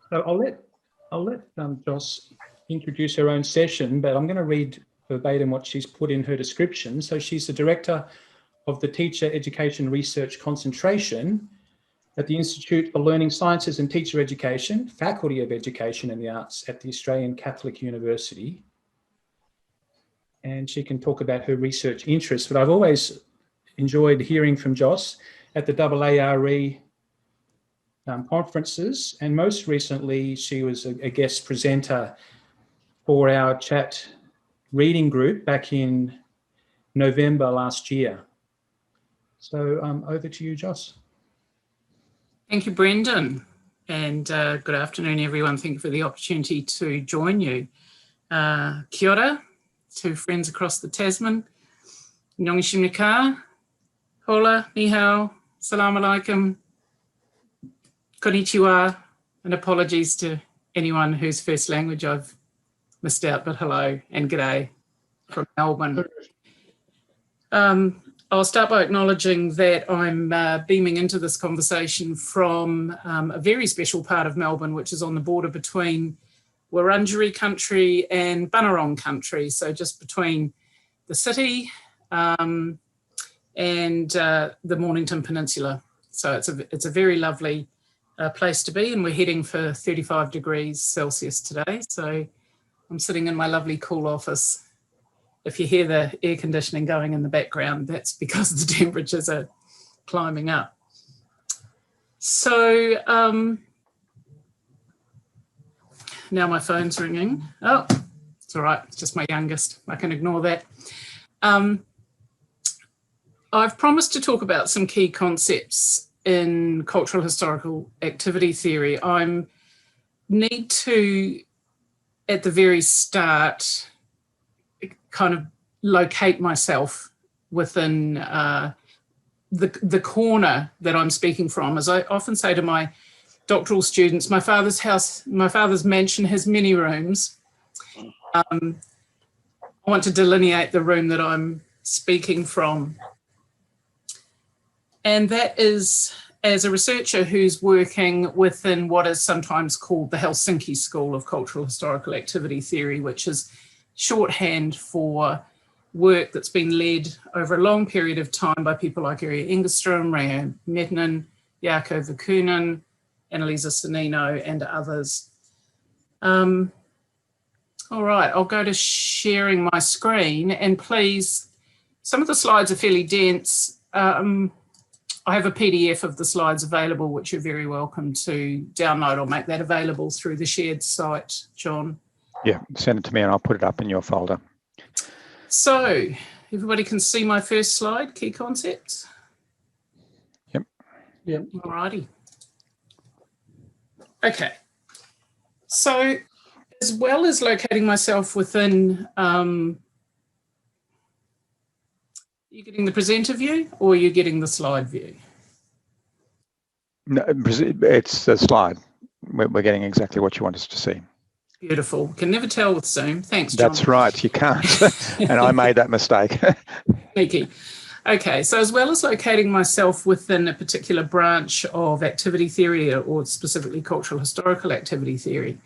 So I'll let Joce introduce her own session, but I'm going to read verbatim what she's put in her description. So she's the director of the Teacher Education Research Concentration at the Institute for Learning Sciences and Teacher Education, Faculty of Education and the Arts at the Australian Catholic University. And she can talk about her research interests, but I've always enjoyed hearing from Joce at the AARE conferences, and most recently she was a guest presenter for our chat reading group back in November last year. So over to you, Joce. Thank you, Brendan, and good afternoon, everyone. Thank you for the opportunity to join you. Kia ora to friends across the Tasman. Nongishimnika, hola, ni hao, salam alaikum, konnichiwa, and apologies to anyone whose first language I've missed out, but hello and g'day from Melbourne. I'll start by acknowledging that I'm beaming into this conversation from a very special part of Melbourne, which is on the border between Wurundjeri country and Bunurong country, so just between the city and the Mornington Peninsula. So it's a very lovely place to be, and we're heading for 35 degrees Celsius today. So I'm sitting in my lovely cool office. If you hear the air conditioning going in the background, that's because the temperatures are climbing up. So now my phone's ringing. Oh, it's all right. It's just my youngest. I can ignore that. I've promised to talk about some key concepts in cultural historical activity theory. I need to, at the very start, kind of locate myself within the corner that I'm speaking from. As I often say to my doctoral students, my father's mansion has many rooms. I want to delineate the room that I'm speaking from. And that is as a researcher who's working within what is sometimes called the Helsinki School of Cultural Historical Activity Theory, which is shorthand for work that's been led over a long period of time by people like Engeström, Reijo Metinen, Jarkko Väkkönen, Annalisa Sonnino, and others. All right, I'll go to sharing my screen, and please, some of the slides are fairly dense. I have a PDF of the slides available, which you're very welcome to download. I'll make that available through the shared site, John. Yeah, send it to me and I'll put it up in your folder. So everybody can see my first slide, key concepts? Yep. Yep. All righty. Okay. So as well as locating myself within, you getting the presenter view or you're getting the slide view? No, it's the slide. We're getting exactly what you want us to see. Beautiful. Can never tell with Zoom. Thanks, John. That's right, you can't. And I made that mistake. Sneaky. Okay, so as well as locating myself within a particular branch of activity theory or specifically cultural historical activity theory,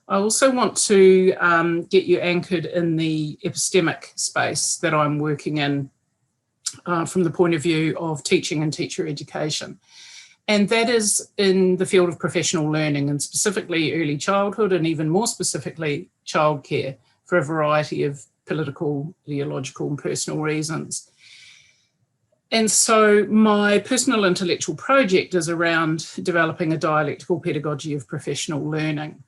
I also want to get you anchored in the epistemic space that I'm working in from the point of view of teaching and teacher education. And that is in the field of professional learning, and specifically early childhood, and even more specifically childcare, for a variety of political, ideological and personal reasons. And so my personal intellectual project is around developing a dialectical pedagogy of professional learning.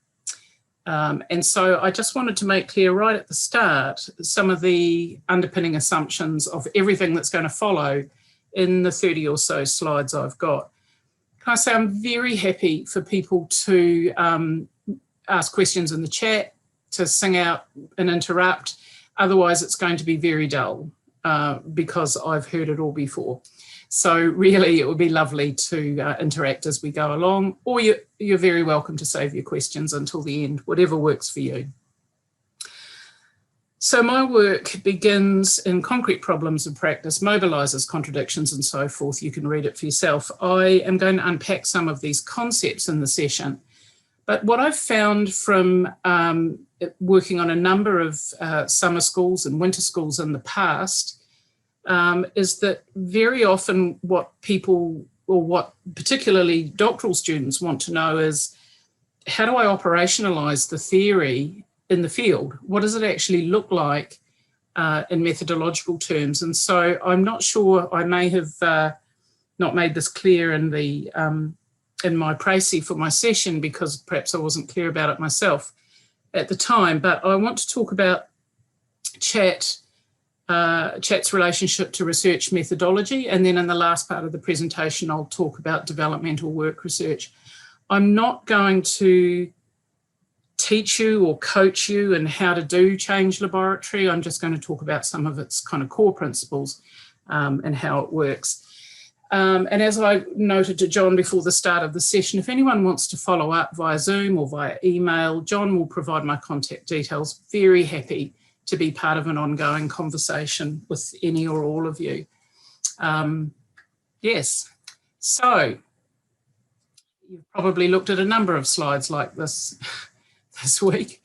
And so I just wanted to make clear right at the start some of the underpinning assumptions of everything that's going to follow in the 30 or so slides I've got. Can I say I'm very happy for people to ask questions in the chat, to sing out and interrupt. Otherwise, it's going to be very dull because I've heard it all before. So really, it would be lovely to interact as we go along, or you're very welcome to save your questions until the end, whatever works for you. So my work begins in concrete problems of practice, mobilises contradictions and so forth. You can read it for yourself. I am going to unpack some of these concepts in the session, But what I've found from working on a number of summer schools and winter schools in the past is that very often what people, or what particularly doctoral students want to know is, how do I operationalize the theory in the field? What does it actually look like in methodological terms? And so I'm not sure, I may have not made this clear in the in my précis for my session, because perhaps I wasn't clear about it myself at the time, but I want to talk about chat's relationship to research methodology, and then in the last part of the presentation I'll talk about developmental work research. I'm not going to teach you or coach you in how to do change laboratory. I'm just going to talk about some of its kind of core principles and how it works. And as I noted to John before the start of the session, if anyone wants to follow up via Zoom or via email, John will provide my contact details. Very happy to be part of an ongoing conversation with any or all of you. Yes, so you've probably looked at a number of slides like this this week.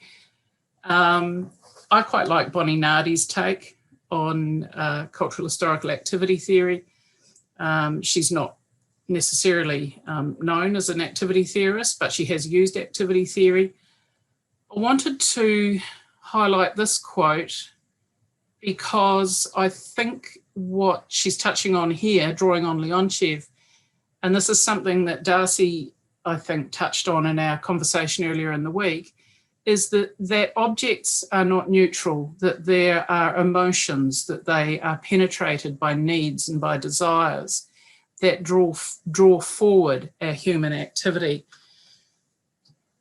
I quite like Bonnie Nardi's take on cultural historical activity theory. She's not necessarily known as an activity theorist, but she has used activity theory. I wanted to highlight this quote because I think what she's touching on here, drawing on Leontiev, and this is something that Darcy, I think, touched on in our conversation earlier in the week, is that objects are not neutral, that there are emotions, that they are penetrated by needs and by desires that draw forward our human activity.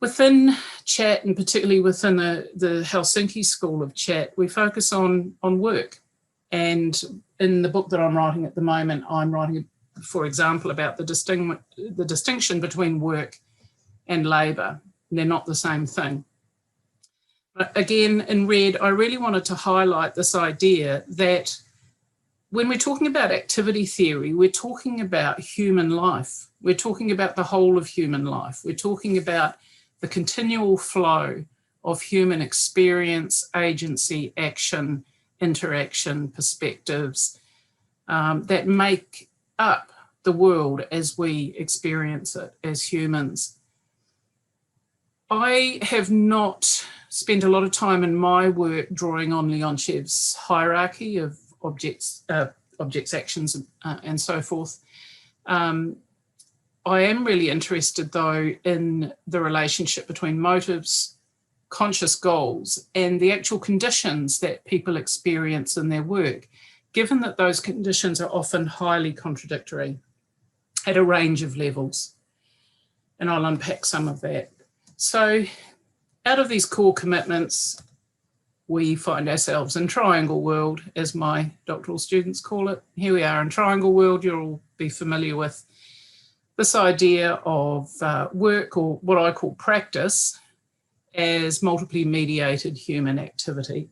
Within chat, and particularly within the Helsinki School of Chat, we focus on work. And in the book that I'm writing at the moment, I'm writing, for example, about the distinction between work and labour. They're not the same thing. But again, in red, I really wanted to highlight this idea that when we're talking about activity theory, we're talking about human life. We're talking about the whole of human life. We're talking about the continual flow of human experience, agency, action, interaction, perspectives that make up the world as we experience it as humans. I have not spent a lot of time in my work drawing on Leontiev's hierarchy of objects, actions, and so forth. I am really interested, though, in the relationship between motives, conscious goals, and the actual conditions that people experience in their work, given that those conditions are often highly contradictory at a range of levels. And I'll unpack some of that. So out of these core commitments, we find ourselves in triangle world, as my doctoral students call it. Here we are in triangle world. You'll all be familiar with this idea of work, or what I call practice, as multiply mediated human activity.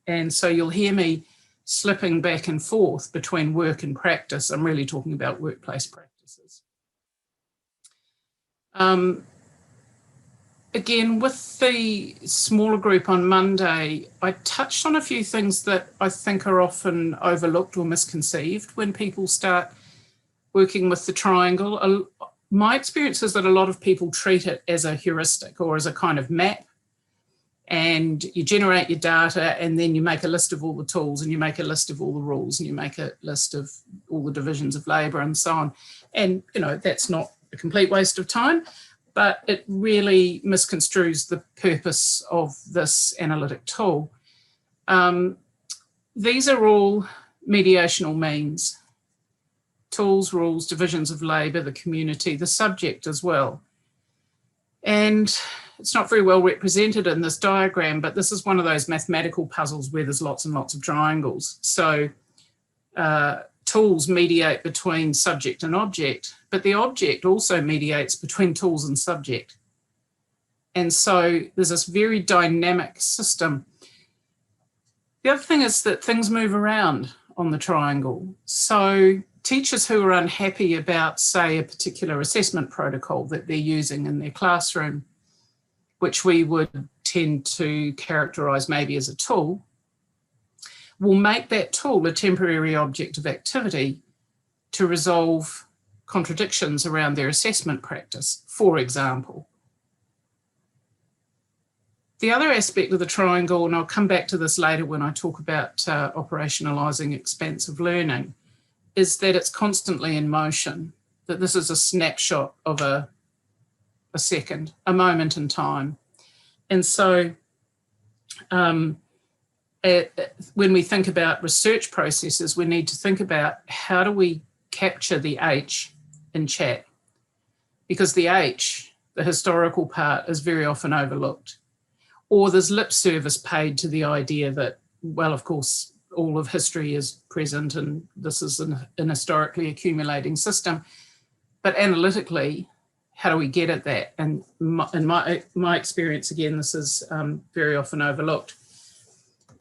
And so you'll hear me slipping back and forth between work and practice. I'm really talking about workplace practices. Again, with the smaller group on Monday, I touched on a few things that I think are often overlooked or misconceived when people start working with the triangle. My experience is that a lot of people treat it as a heuristic or as a kind of map, and you generate your data and then you make a list of all the tools and you make a list of all the rules and you make a list of all the divisions of labour and so on. And, you know, that's not a complete waste of time, but it really misconstrues the purpose of this analytic tool. These are all mediational means: tools, rules, divisions of labour, the community, the subject as well. And it's not very well represented in this diagram, but this is one of those mathematical puzzles where there's lots and lots of triangles. So tools mediate between subject and object, but the object also mediates between tools and subject. And so there's this very dynamic system. The other thing is that things move around on the triangle. So teachers who are unhappy about, say, a particular assessment protocol that they're using in their classroom which we would tend to characterise maybe as a tool, will make that tool a temporary object of activity to resolve contradictions around their assessment practice, for example. The other aspect of the triangle, and I'll come back to this later when I talk about operationalising expansive learning, is that it's constantly in motion, that this is a snapshot of a second, a moment in time. And so when we think about research processes, we need to think about how do we capture the H in chat, because the H, the historical part, is very often overlooked. Or there's lip service paid to the idea that, well, of course, all of history is present and this is an historically accumulating system. But analytically, how do we get at that? And in my experience, again, this is very often overlooked.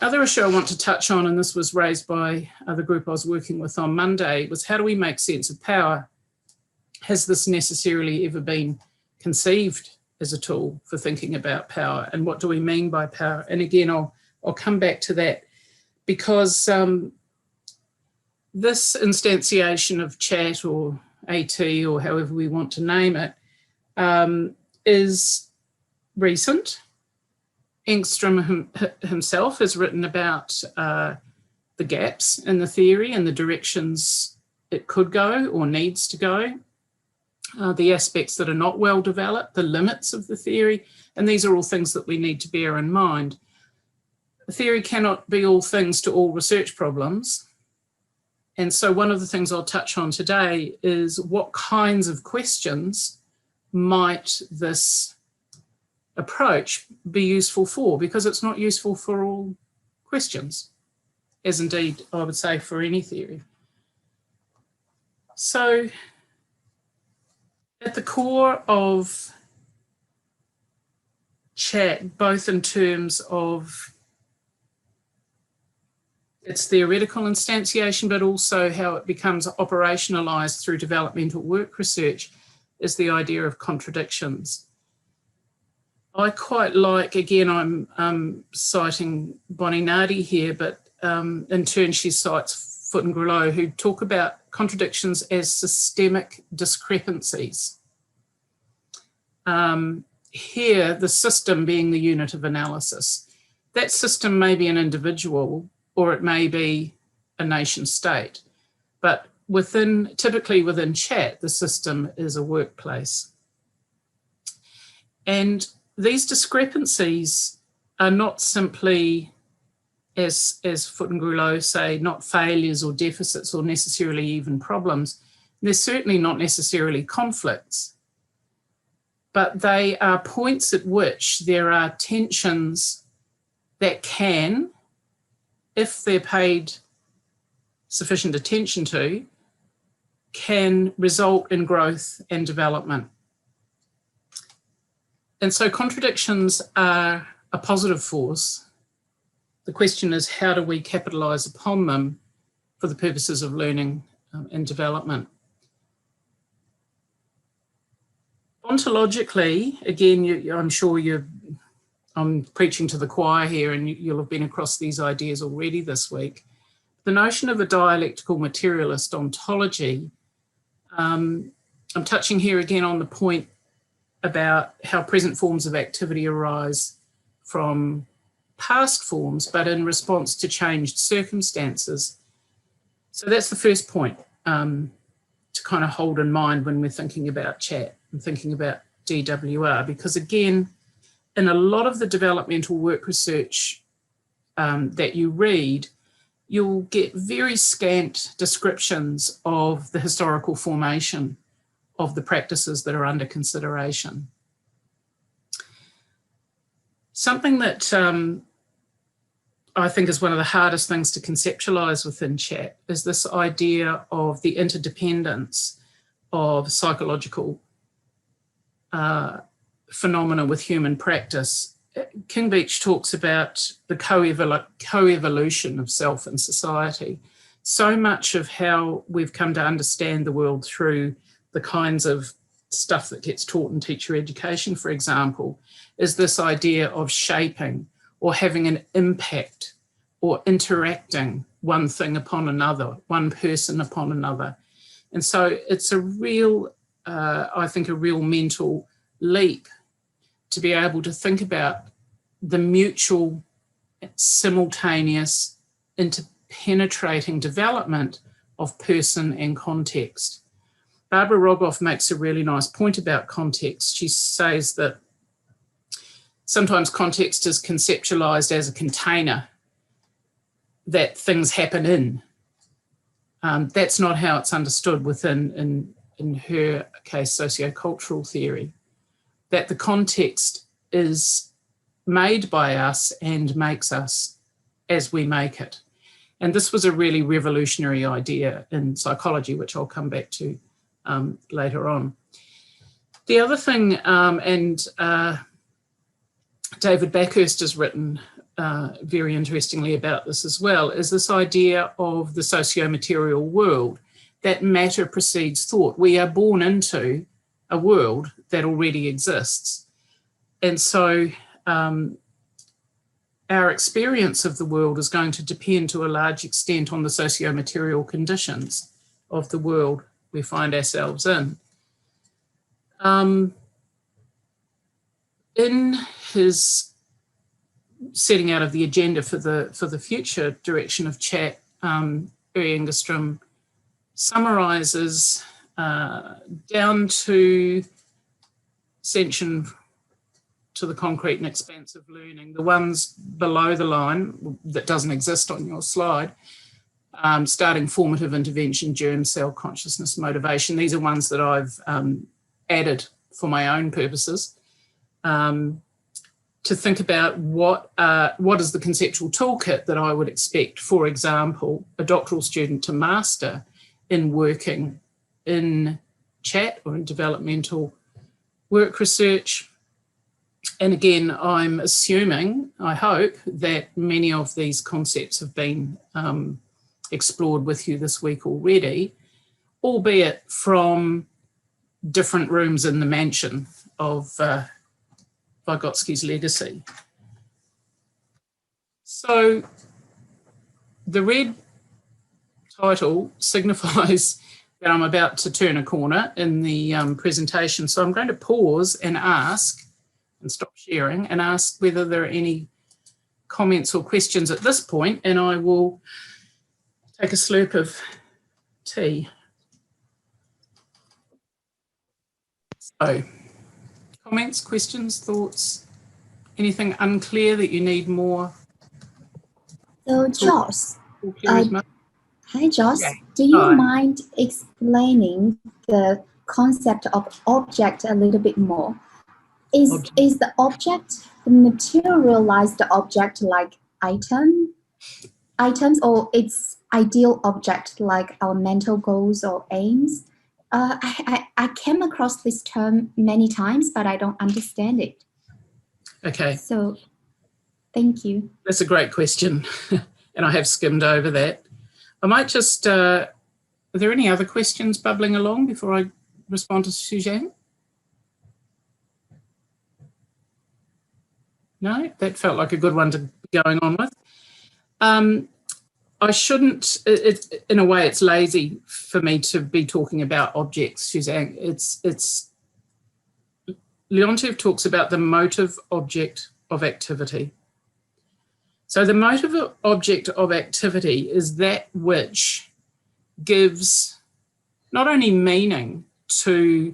Other issue I want to touch on, and this was raised by the group I was working with on Monday, was how do we make sense of power? Has this necessarily ever been conceived as a tool for thinking about power? And what do we mean by power? And again, I'll come back to that, because this instantiation of chat or AT or however we want to name it is recent. Engeström himself has written about the gaps in the theory and the directions it could go or needs to go, the aspects that are not well developed, the limits of the theory, and these are all things that we need to bear in mind. The theory cannot be all things to all research problems. And so one of the things I'll touch on today is what kinds of questions might this approach be useful for, because it's not useful for all questions, as indeed I would say for any theory. So at the core of chat, both in terms of its theoretical instantiation, but also how it becomes operationalised through developmental work research, is the idea of contradictions. I quite like, again, I'm citing Bonnie Nardi here, but in turn she cites Foot and Grouleau, who talk about contradictions as systemic discrepancies. Here, the system being the unit of analysis. That system may be an individual or it may be a nation state, but typically within chat, the system is a workplace. And these discrepancies are not simply, as Foot and Grouleau say, not failures or deficits or necessarily even problems. They're certainly not necessarily conflicts, but they are points at which there are tensions that can, if they're paid sufficient attention to, can result in growth and development. And so contradictions are a positive force. The question is, how do we capitalise upon them for the purposes of learning and development? Ontologically, again, I'm sure I'm preaching to the choir here and you'll have been across these ideas already this week. The notion of a dialectical materialist ontology, I'm touching here again on the point about how present forms of activity arise from past forms, but in response to changed circumstances. So that's the first point to kind of hold in mind when we're thinking about chat and thinking about DWR, because again, in a lot of the developmental work research that you read, you'll get very scant descriptions of the historical formation of the practices that are under consideration. Something that I think is one of the hardest things to conceptualise within chat is this idea of the interdependence of psychological phenomena with human practice. King Beach talks about the co-evolution of self and society. So much of how we've come to understand the world through the kinds of stuff that gets taught in teacher education, for example, is this idea of shaping or having an impact or interacting one thing upon another, one person upon another. And so it's a real, I think, a real mental leap to be able to think about the mutual, simultaneous, interpenetrating development of person and context. Barbara Rogoff makes a really nice point about context. She says that sometimes context is conceptualized as a container that things happen in. That's not how it's understood within, in her case, sociocultural theory, that the context is made by us and makes us as we make it. And this was a really revolutionary idea in psychology, which I'll come back to later on. The other thing, David Backhurst has written very interestingly about this as well, is this idea of the socio-material world, that matter precedes thought. We are born into a world that already exists. And so our experience of the world is going to depend to a large extent on the socio-material conditions of the world we find ourselves in. In his setting out of the agenda for the future direction of chat, Engeström summarises down to ascension to the concrete and expansive learning, the ones below the line that doesn't exist on your slide, starting formative intervention, germ cell, consciousness, motivation. These are ones that I've added for my own purposes, to think about what is the conceptual toolkit that I would expect, for example, a doctoral student to master in working in chat or in developmental work research. And again, I'm assuming, I hope, that many of these concepts have been explored with you this week already, albeit from different rooms in the mansion of Vygotsky's legacy. So the red title signifies that I'm about to turn a corner in the presentation. So I'm going to pause and ask, and stop sharing, and ask whether there are any comments or questions at this point, and I will take a slurp of tea. So, comments, questions, thoughts, anything unclear that you need more? So, Joce, hi, Joce. Yeah. Do you Hi. mind explaining the concept of object a little bit more? Is the object the materialized object like items, or its ideal object like our mental goals or aims? I came across this term many times, but I don't understand it. Okay. So, thank you. That's a great question, and I have skimmed over that. I might just, are there any other questions bubbling along before I respond to Suzanne? No, that felt like a good one to be going on with. I shouldn't, in a way, it's lazy for me to be talking about objects, Suzanne. Leontiev talks about the motive object of activity. So the motive object of activity is that which gives not only meaning to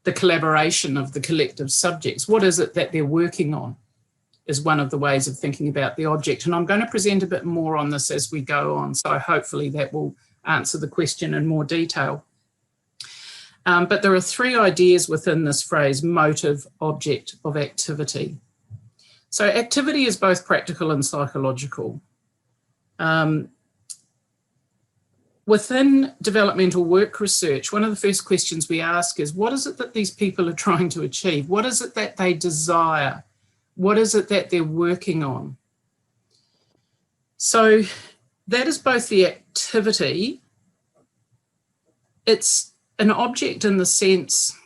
the collaboration of the collective subjects, what is it that they're working on, is one of the ways of thinking about the object. And I'm going to present a bit more on this as we go on, so hopefully that will answer the question in more detail. But there are three ideas within this phrase, motive object of activity. So activity is both practical and psychological. Within developmental work research, one of the first questions we ask is, what is it that these people are trying to achieve? What is it that they desire? What is it that they're working on? So that is both the activity, it's an object in the sense,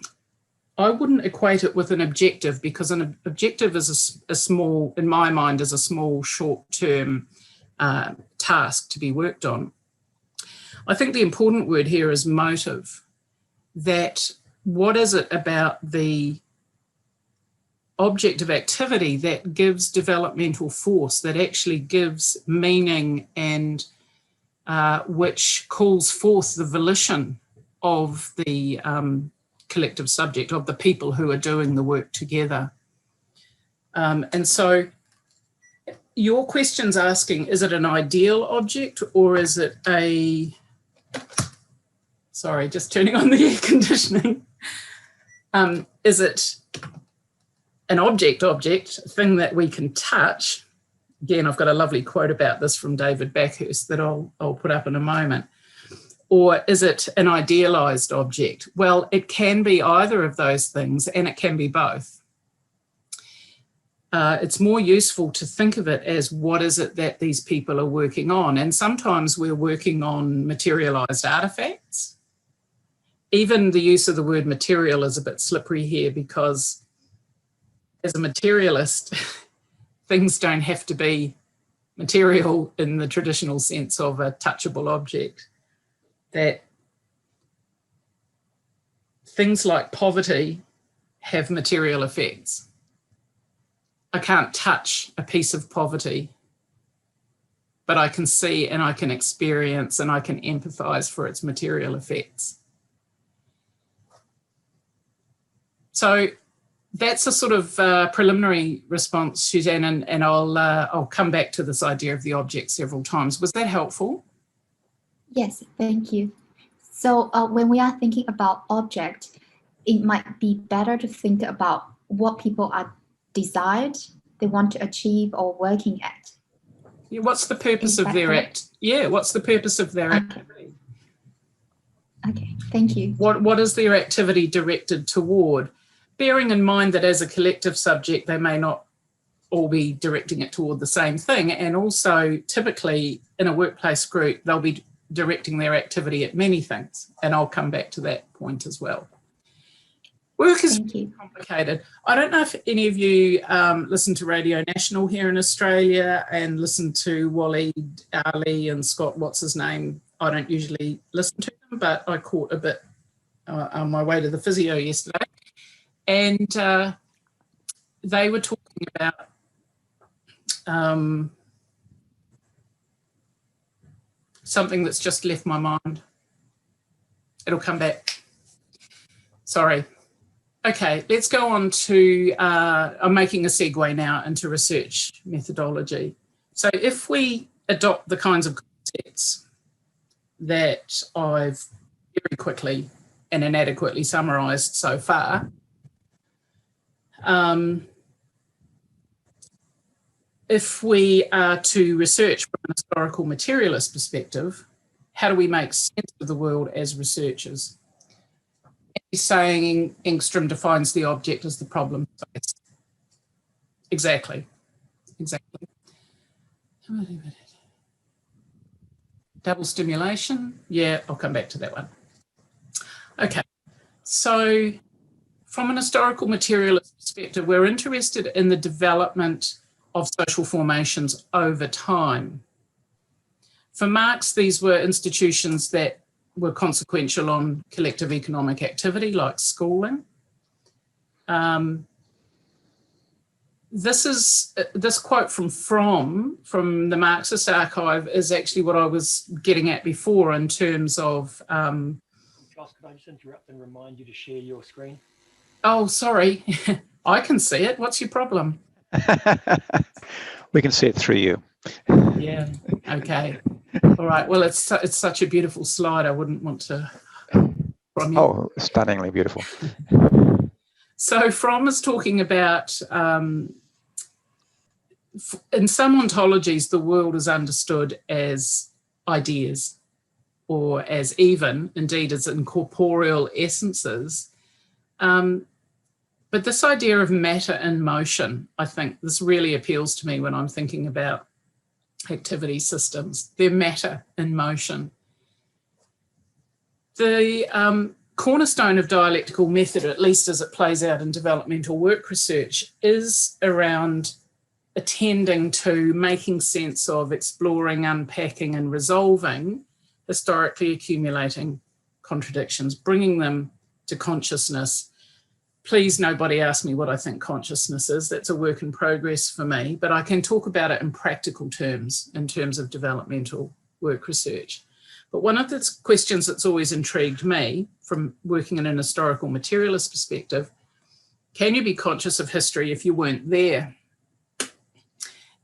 I wouldn't equate it with an objective, because an objective is a small, in my mind, is a small short-term task to be worked on. I think the important word here is motive. That what is it about the object of activity that gives developmental force, that actually gives meaning, and which calls forth the volition of the collective subject, of the people who are doing the work together. And so your question's asking, is it an ideal object, or is it a, sorry, just turning on the air conditioning. Is it an object, a thing that we can touch? Again, I've got a lovely quote about this from David Backhurst that I'll put up in a moment. Or is it an idealized object? Well, it can be either of those things, and it can be both. It's more useful to think of it as, what is it that these people are working on? And sometimes we're working on materialized artifacts. Even the use of the word material is a bit slippery here, because as a materialist, things don't have to be material in the traditional sense of a touchable object. That things like poverty have material effects. I can't touch a piece of poverty, but I can see and I can experience and I can empathise for its material effects. So that's a sort of preliminary response, Suzanne, and I'll come back to this idea of the object several times. Was that helpful? Yes, thank you. So when we are thinking about object, it might be better to think about what people are desired, they want to achieve or working at. Yeah, what's the purpose of their what's the purpose of their activity? Okay, thank you. What is their activity directed toward? Bearing in mind that as a collective subject, they may not all be directing it toward the same thing. And also, typically, in a workplace group, they'll be directing their activity at many things. And I'll come back to that point as well. Work is complicated. I don't know if any of you listen to Radio National here in Australia and listen to Waleed Ali and Scott, what's his name? I don't usually listen to them, but I caught a bit on my way to the physio yesterday. And they were talking about something that's just left my mind. It'll come back. Sorry. Okay, let's go on to, I'm making a segue now into research methodology. So if we adopt the kinds of concepts that I've very quickly and inadequately summarised so far, if we are to research from an historical materialist perspective, how do we make sense of the world as researchers? He's saying Engeström defines the object as the problem space. Exactly. Double stimulation. Yeah, I'll come back to that one. Okay, so from an historical materialist perspective, we're interested in the development of social formations over time. For Marx, these were institutions that were consequential on collective economic activity, like schooling. This quote from the Marxist archive is actually what I was getting at before in terms of... Joce, could I just interrupt and remind you to share your screen? Oh, sorry. I can see it. What's your problem? We can see it through you. Yeah, okay. All right, well, it's such a beautiful slide, I wouldn't want to... From you. Oh, stunningly beautiful. So Fromm is talking about, in some ontologies, the world is understood as ideas, or as even, indeed, as incorporeal essences. But this idea of matter in motion, I think this really appeals to me when I'm thinking about activity systems. They're matter in motion. The cornerstone of dialectical method, at least as it plays out in developmental work research, is around attending to making sense of, exploring, unpacking and resolving historically accumulating contradictions, bringing them to consciousness. Please, nobody ask me what I think consciousness is. That's a work in progress for me, but I can talk about it in practical terms, in terms of developmental work research. But one of the questions that's always intrigued me from working in an historical materialist perspective, can you be conscious of history if you weren't there?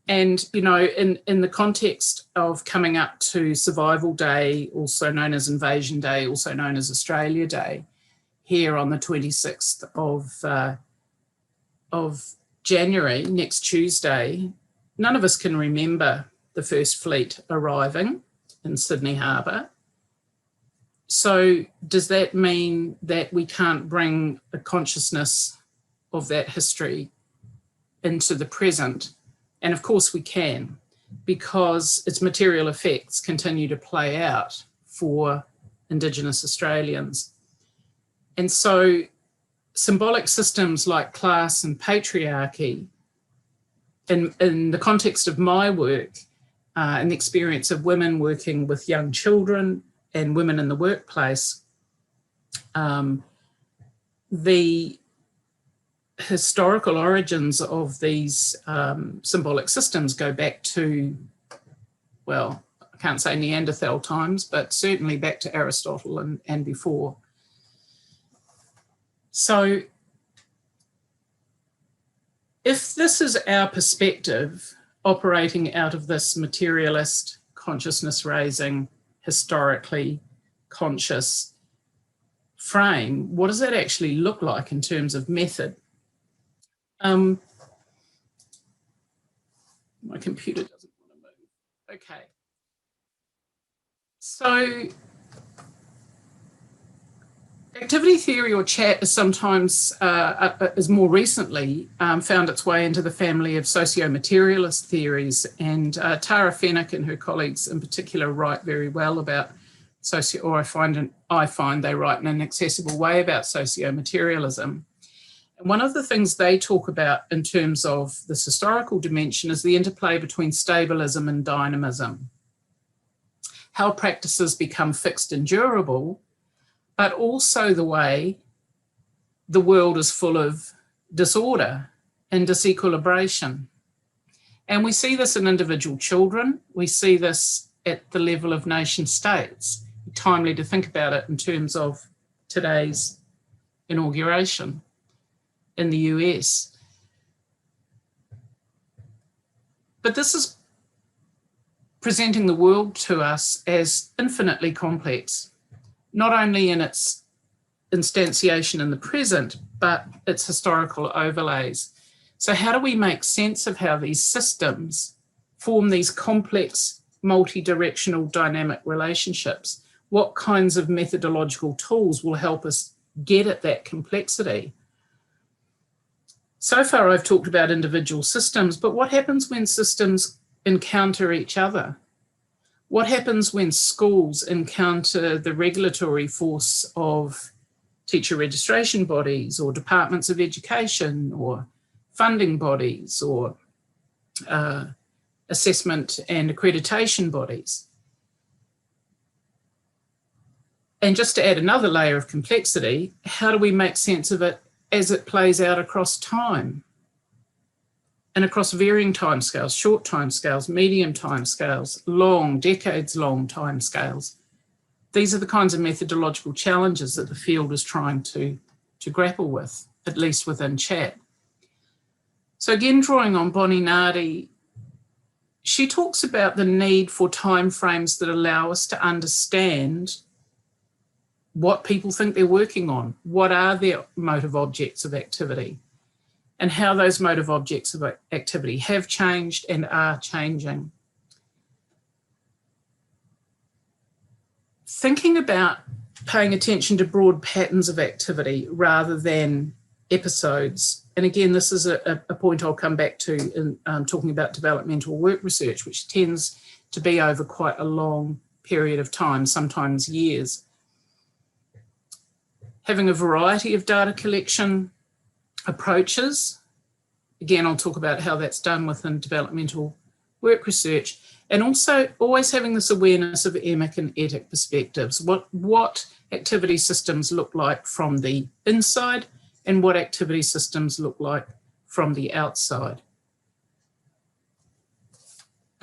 And, you know, in the context of coming up to Survival Day, also known as Invasion Day, also known as Australia Day, here on the 26th of January, next Tuesday, none of us can remember the first fleet arriving in Sydney Harbour. So does that mean that we can't bring a consciousness of that history into the present? And of course we can, because its material effects continue to play out for Indigenous Australians. And so symbolic systems like class and patriarchy, in the context of my work and the experience of women working with young children and women in the workplace, the historical origins of these symbolic systems go back to, well, I can't say Neanderthal times, but certainly back to Aristotle and before. So if this is our perspective, operating out of this materialist, consciousness raising, historically conscious frame, what does that actually look like in terms of method? My computer doesn't want to move. Okay. So activity theory or chat is sometimes, is more recently found its way into the family of socio-materialist theories, and Tara Fenwick and her colleagues in particular write very well about I find they write in an accessible way about socio-materialism. And one of the things they talk about in terms of this historical dimension is the interplay between stabilism and dynamism, how practices become fixed and durable, but also the way the world is full of disorder and disequilibration. And we see this in individual children. We see this at the level of nation states. Timely to think about it in terms of today's inauguration in the US. But this is presenting the world to us as infinitely complex, not only in its instantiation in the present, but its historical overlays. So how do we make sense of how these systems form these complex, multi-directional dynamic relationships? What kinds of methodological tools will help us get at that complexity? So far, I've talked about individual systems, but what happens when systems encounter each other? What happens when schools encounter the regulatory force of teacher registration bodies or departments of education or funding bodies or assessment and accreditation bodies? And just to add another layer of complexity, how do we make sense of it as it plays out across time and across varying timescales, short timescales, medium timescales, long, decades-long timescales? These are the kinds of methodological challenges that the field is trying to grapple with, at least within chat. So again, drawing on Bonnie Nardi, she talks about the need for timeframes that allow us to understand what people think they're working on, what are their motive objects of activity, and how those motive objects of activity have changed and are changing. Thinking about paying attention to broad patterns of activity rather than episodes. And again, this is a point I'll come back to in talking about developmental work research, which tends to be over quite a long period of time, sometimes years. having a variety of data collection approaches. Again, I'll talk about how that's done within developmental work research, and also always having this awareness of emic and etic perspectives. What activity systems look like from the inside and what activity systems look like from the outside.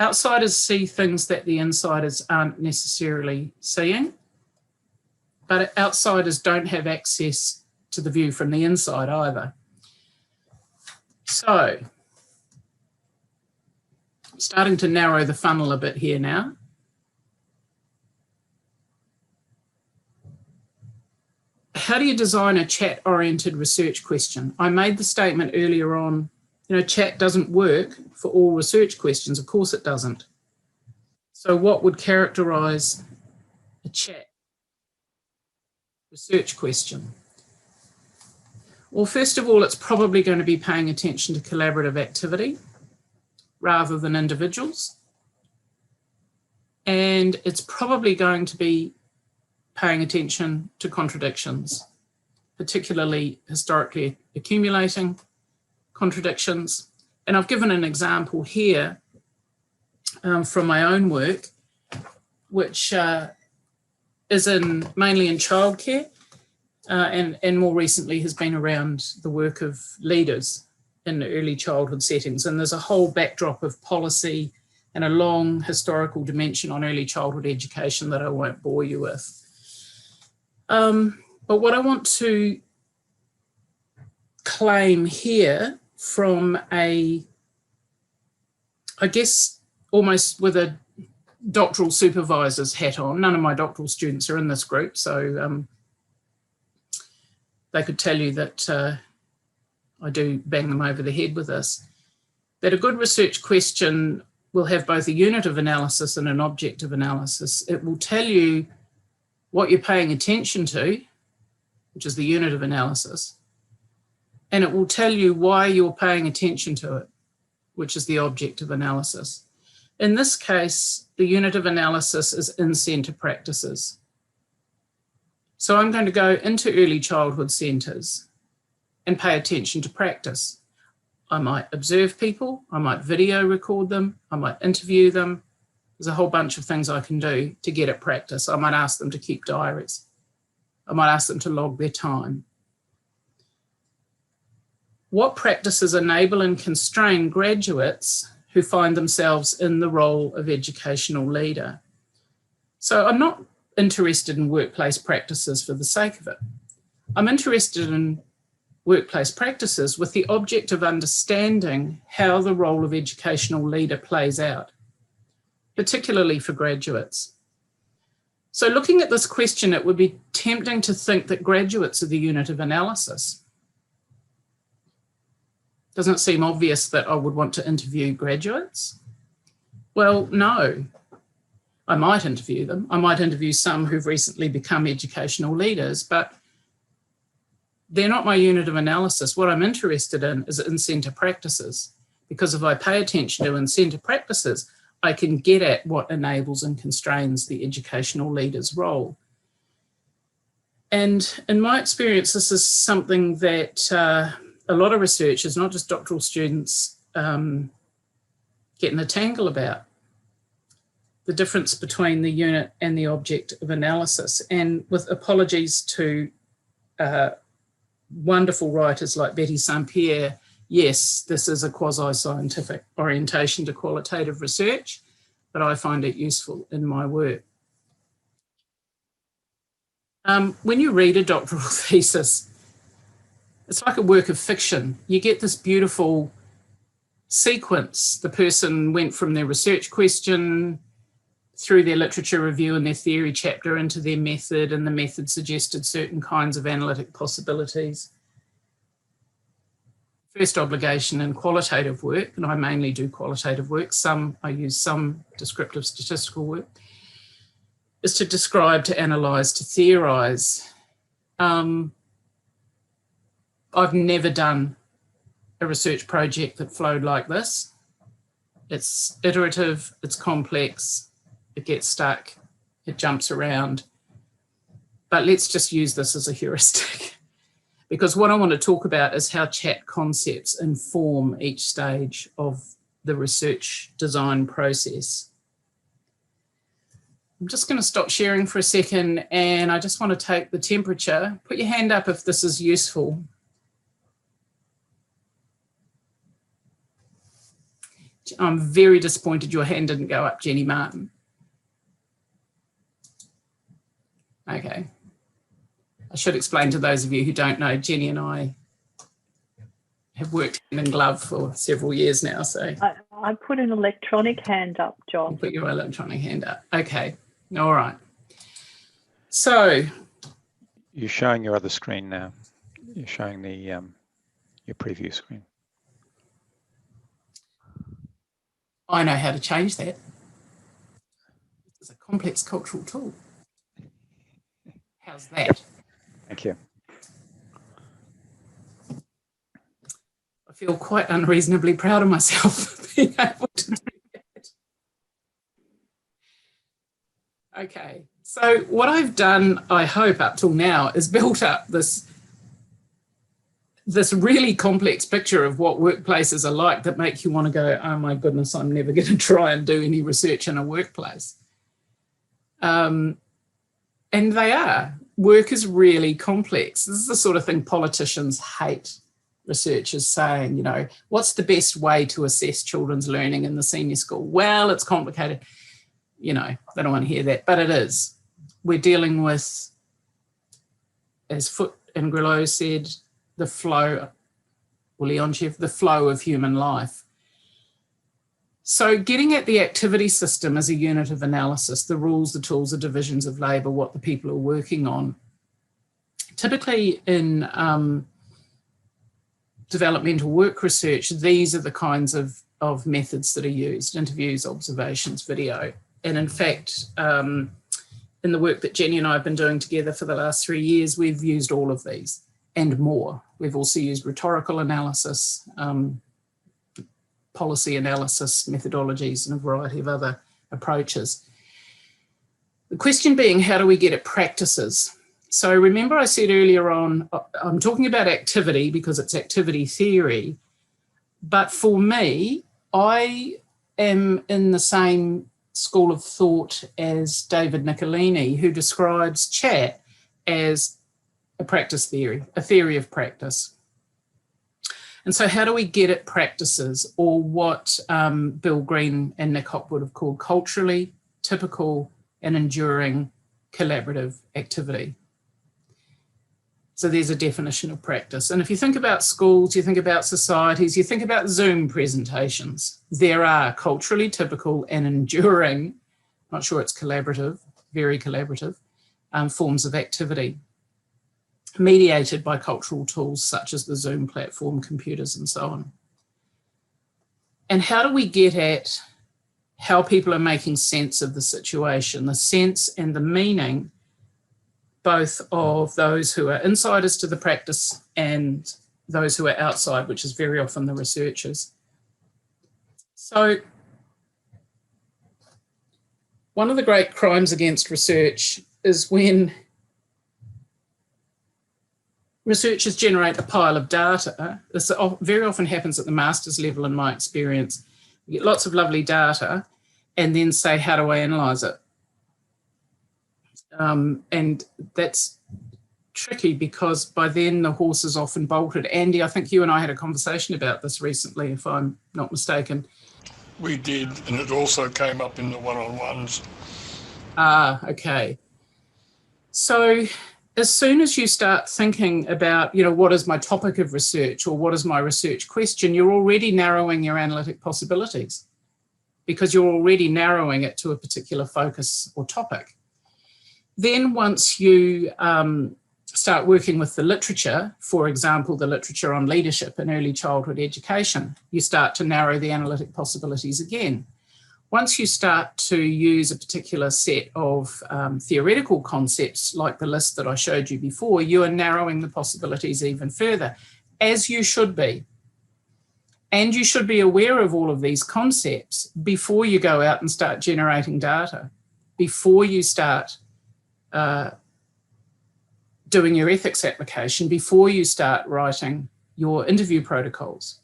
Outsiders see things that the insiders aren't necessarily seeing, but outsiders don't have access to the view from the inside either. So, I'm starting to narrow the funnel a bit here now. How do you design a chat-oriented research question? I made the statement earlier on, you know, chat doesn't work for all research questions. Of course it doesn't. So what would characterize a chat research question? Well, first of all, it's probably going to be paying attention to collaborative activity rather than individuals. And it's probably going to be paying attention to contradictions, particularly historically accumulating contradictions. And I've given an example here from my own work, which is mainly in childcare and more recently has been around the work of leaders in early childhood settings. And there's a whole backdrop of policy and a long historical dimension on early childhood education that I won't bore you with. But what I want to claim here from I guess almost with a doctoral supervisor's hat on, none of my doctoral students are in this group, so they could tell you that I do bang them over the head with this, that a good research question will have both a unit of analysis and an object of analysis. It will tell you what you're paying attention to, which is the unit of analysis, and it will tell you why you're paying attention to it, which is the object of analysis. In this case, the unit of analysis is in-centre practices. So I'm going to go into early childhood centres and pay attention to practice. I might observe people, I might video record them, I might interview them. There's a whole bunch of things I can do to get at practice. I might ask them to keep diaries. I might ask them to log their time. What practices enable and constrain graduates who find themselves in the role of educational leader? So I'm not interested in workplace practices for the sake of it. I'm interested in workplace practices with the object of understanding how the role of educational leader plays out, particularly for graduates. So looking at this question, it would be tempting to think that graduates are the unit of analysis. Doesn't it seem obvious that I would want to interview graduates? Well, no. I might interview them. I might interview some who've recently become educational leaders, but they're not my unit of analysis. What I'm interested in is in-centre practices, because if I pay attention to in-centre practices, I can get at what enables and constrains the educational leader's role. And in my experience, this is something that a lot of researchers, not just doctoral students, get in a tangle about. The difference between the unit and the object of analysis. And with apologies to wonderful writers like Betty St-Pierre, yes, this is a quasi-scientific orientation to qualitative research, but I find it useful in my work. When you read a doctoral thesis, it's like a work of fiction. You get this beautiful sequence. The person went from their research question through their literature review and their theory chapter into their method, and the method suggested certain kinds of analytic possibilities. First obligation in qualitative work, and I mainly do qualitative work, I use some descriptive statistical work, is to describe, to analyse, to theorise. I've never done a research project that flowed like this. It's iterative, it's complex, it gets stuck, it jumps around. But let's just use this as a heuristic, because what I want to talk about is how chat concepts inform each stage of the research design process. I'm just going to stop sharing for a second, and I just want to take the temperature. Put your hand up if this is useful. I'm very disappointed your hand didn't go up, Jenny Martin. Okay. I should explain to those of you who don't know, Jenny and I have worked hand in glove for several years now. So I put an electronic hand up, John. Put your electronic hand up. Okay. All right. So You're showing your other screen now. You're showing the your preview screen. I know how to change that. It's a complex cultural tool. How's that? Thank you. I feel quite unreasonably proud of myself for being able to do that. Okay, so what I've done, I hope, up till now is built up this really complex picture of what workplaces are like that make you want to go, oh my goodness, I'm never going to try and do any research in a workplace. And they are. Work is really complex. This is the sort of thing politicians hate researchers saying, you know, what's the best way to assess children's learning in the senior school? Well, it's complicated. You know, they don't want to hear that, but it is. We're dealing with, as Foote and Grillo said, the flow, or Leonchev, the flow of human life. So getting at the activity system as a unit of analysis, the rules, the tools, the divisions of labour, what the people are working on. Typically in developmental work research, these are the kinds of methods that are used: interviews, observations, video. And in fact, in the work that Jenny and I have been doing together for the last 3 years, we've used all of these and more. We've also used rhetorical analysis, policy analysis, methodologies, and a variety of other approaches. The question being, how do we get at practices? So remember I said earlier on, I'm talking about activity because it's activity theory, but for me, I am in the same school of thought as David Nicolini, who describes chat as a practice theory, a theory of practice. And so how do we get at practices, or what Bill Green and Nick Hopwood have called culturally typical and enduring collaborative activity? So there's a definition of practice. And if you think about schools, you think about societies, you think about Zoom presentations, there are culturally typical and enduring, not sure it's collaborative, very collaborative, forms of activity, mediated by cultural tools such as the Zoom platform, computers, and so on. And how do we get at how people are making sense of the situation, the sense and the meaning, both of those who are insiders to the practice and those who are outside, which is very often the researchers. So one of the great crimes against research is when researchers generate a pile of data. This very often happens at the master's level in my experience. You get lots of lovely data and then say, how do I analyse it? And that's tricky because by then the horse is often bolted. Andy, I think you and I had a conversation about this recently, if I'm not mistaken. We did, and it also came up in the one-on-ones. Ah, okay. So as soon as you start thinking about, you know, what is my topic of research or what is my research question, you're already narrowing your analytic possibilities because you're already narrowing it to a particular focus or topic. Then once you start working with the literature, for example, the literature on leadership in early childhood education, you start to narrow the analytic possibilities again. Once you start to use a particular set of theoretical concepts like the list that I showed you before, you are narrowing the possibilities even further, as you should be. And you should be aware of all of these concepts before you go out and start generating data, before you start doing your ethics application before you start writing your interview protocols.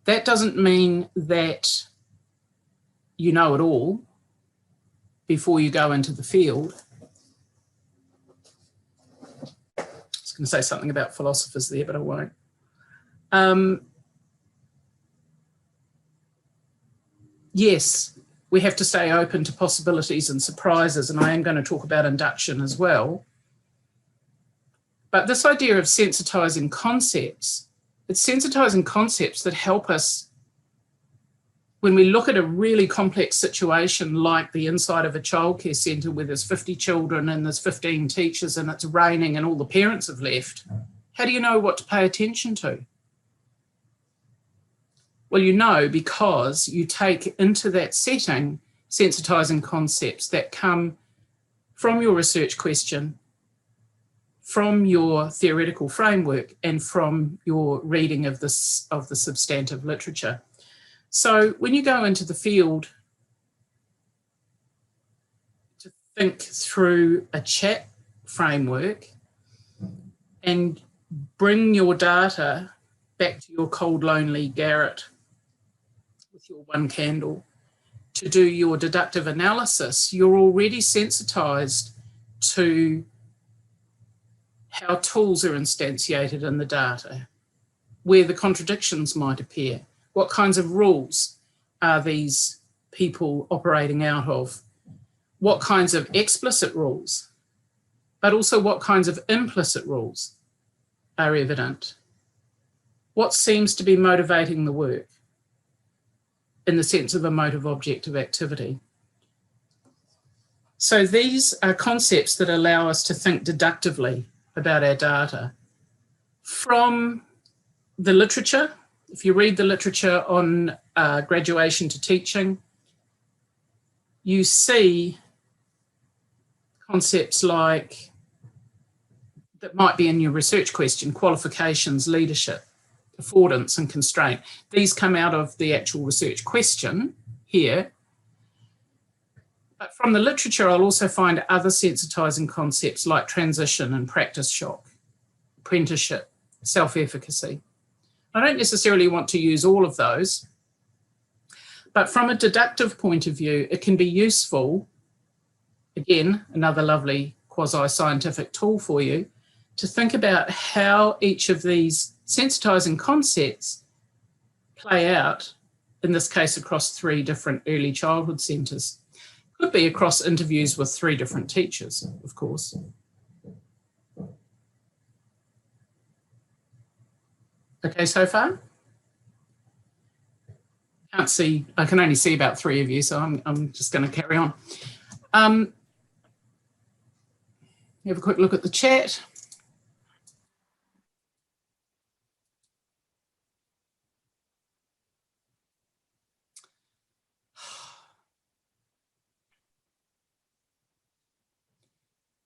That doesn't mean that you know it all before you go into the field. I was going to say something about philosophers there, but I won't. Yes, we have to stay open to possibilities and surprises, and I am going to talk about induction as well. But this idea of sensitising concepts, it's sensitising concepts that help us when we look at a really complex situation like the inside of a childcare centre where there's 50 children and there's 15 teachers and it's raining and all the parents have left. How do you know what to pay attention to? Well, you know, because you take into that setting sensitising concepts that come from your research question, from your theoretical framework, and from your reading of the substantive literature. So when you go into the field to think through a chat framework and bring your data back to your cold, lonely garret with your one candle to do your deductive analysis, you're already sensitised to how tools are instantiated in the data, where the contradictions might appear. What kinds of rules are these people operating out of? What kinds of explicit rules, but also what kinds of implicit rules are evident? What seems to be motivating the work in the sense of a motive object of activity? So these are concepts that allow us to think deductively about our data. From the literature, if you read the literature on graduation to teaching, you see concepts like, that might be in your research question, qualifications, leadership, affordance and constraint. These come out of the actual research question here. But from the literature, I'll also find other sensitising concepts like transition and practice shock, apprenticeship, self-efficacy. I don't necessarily want to use all of those, but from a deductive point of view, it can be useful, again, another lovely quasi-scientific tool for you, to think about how each of these sensitising concepts play out, in this case across 3 different early childhood centres. Could be across interviews with 3 different teachers, of course. Okay, so far? Can't see, I can only see about 3 of you, so I'm just going to carry on. Have a quick look at the chat.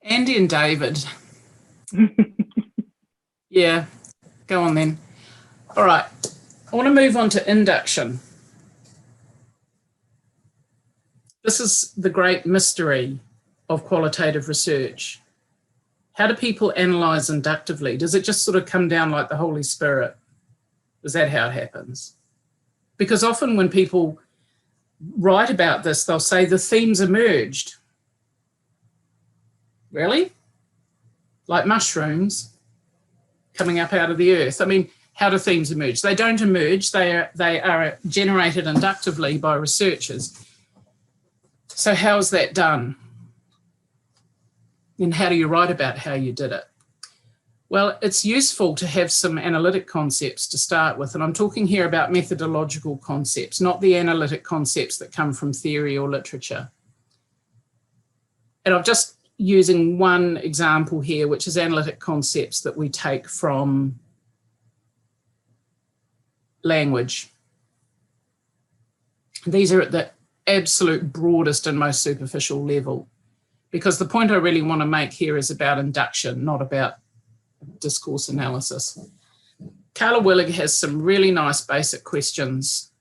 Andy and David. Yeah, go on then. All right, I want to move on to induction. This is the great mystery of qualitative research. How do people analyse inductively? Does it just sort of come down like the Holy Spirit? Is that how it happens? Because often when people write about this, they'll say the themes emerged. Really? Like mushrooms coming up out of the earth. I mean, how do themes emerge? They don't emerge, they are generated inductively by researchers. So how is that done? And how do you write about how you did it? Well, it's useful to have some analytic concepts to start with, and I'm talking here about methodological concepts, not the analytic concepts that come from theory or literature. And I'm just using one example here, which is analytic concepts that we take from language. These are at the absolute broadest and most superficial level, because the point I really want to make here is about induction, not about discourse analysis. Carla Willig has some really nice basic questions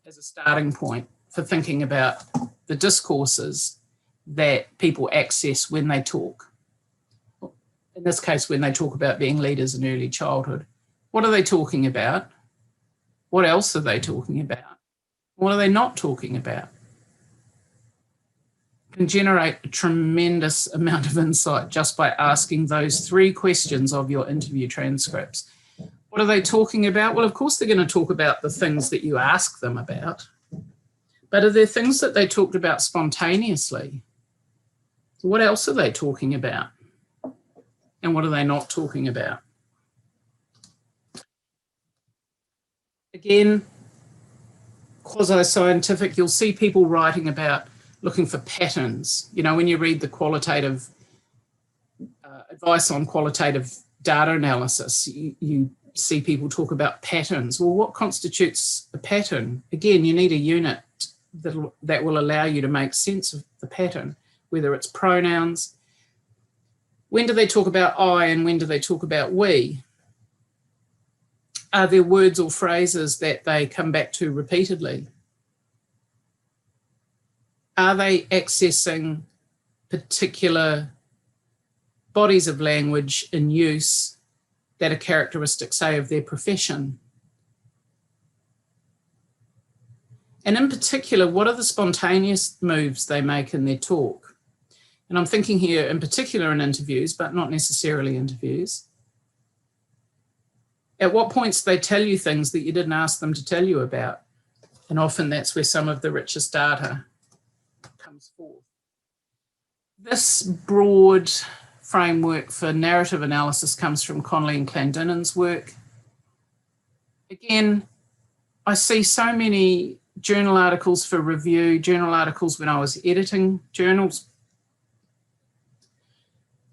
as a starting point for thinking about the discourses that people access when they talk. in this case, when they talk about being leaders in early childhood, what are they talking about? What else are they talking about? What are they not talking about? Can generate a tremendous amount of insight just by asking those 3 questions of your interview transcripts. What are they talking about? Well, of course, they're going to talk about the things that you ask them about, but are there things that they talked about spontaneously? What else are they talking about? And what are they not talking about? Again, quasi-scientific, you'll see people writing about looking for patterns. You know, when you read the qualitative advice on qualitative data analysis, you see people talk about patterns. Well, what constitutes a pattern? Again, you need a unit that will allow you to make sense of the pattern, whether it's pronouns. When do they talk about I and when do they talk about we? Are there words or phrases that they come back to repeatedly? Are they accessing particular bodies of language in use that are characteristic, say, of their profession? And in particular, what are the spontaneous moves they make in their talk? And I'm thinking here in particular in interviews, but not necessarily interviews. At what points they tell you things that you didn't ask them to tell you about? And often that's where some of the richest data comes forth. This broad framework for narrative analysis comes from Connolly and Clendinen's work. Again, I see so many journal articles for review, journal articles when I was editing journals,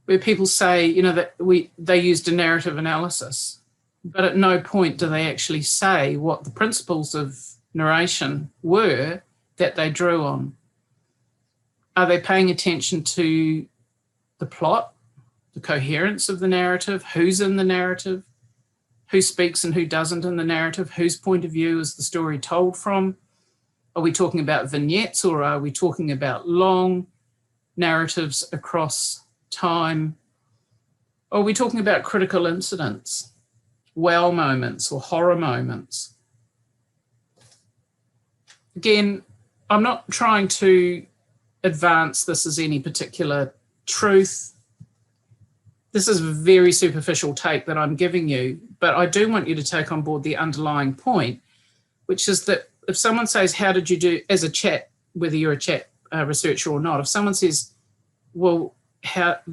where people say, you know, that they used a narrative analysis, but at no point do they actually say what the principles of narration were that they drew on. Are they paying attention to the plot, the coherence of the narrative, who's in the narrative, who speaks and who doesn't in the narrative, whose point of view is the story told from? Are we talking about vignettes or are we talking about long narratives across time? Or are we talking about critical incidents, wow moments or horror moments? Again, I'm not trying to advance this as any particular truth. This is a very superficial take that I'm giving you, but I do want you to take on board the underlying point, which is that if someone says, how did you do as a chat, whether you're a chat researcher or not, if someone says, well,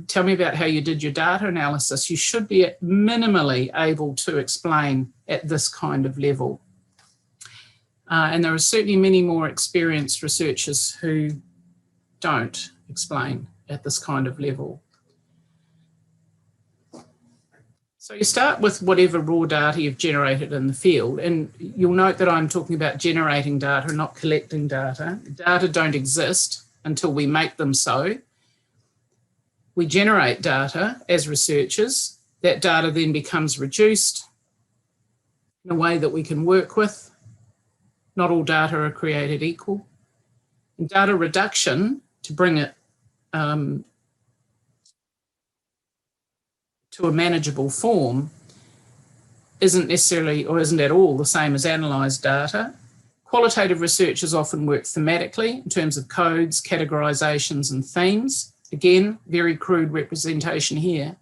tell me about how you did your data analysis, you should be minimally able to explain at this kind of level. And there are certainly many more experienced researchers who don't explain at this kind of level. So you start with whatever raw data you've generated in the field, and you'll note that I'm talking about generating data, not collecting data. Data don't exist until we make them so. We generate data as researchers. That data then becomes reduced in a way that we can work with. Not all data are created equal. And data reduction, to bring it to a manageable form, isn't necessarily or isn't at all the same as analysed data. Qualitative researchers often work thematically in terms of codes, categorisations and themes. Again, very crude representation here.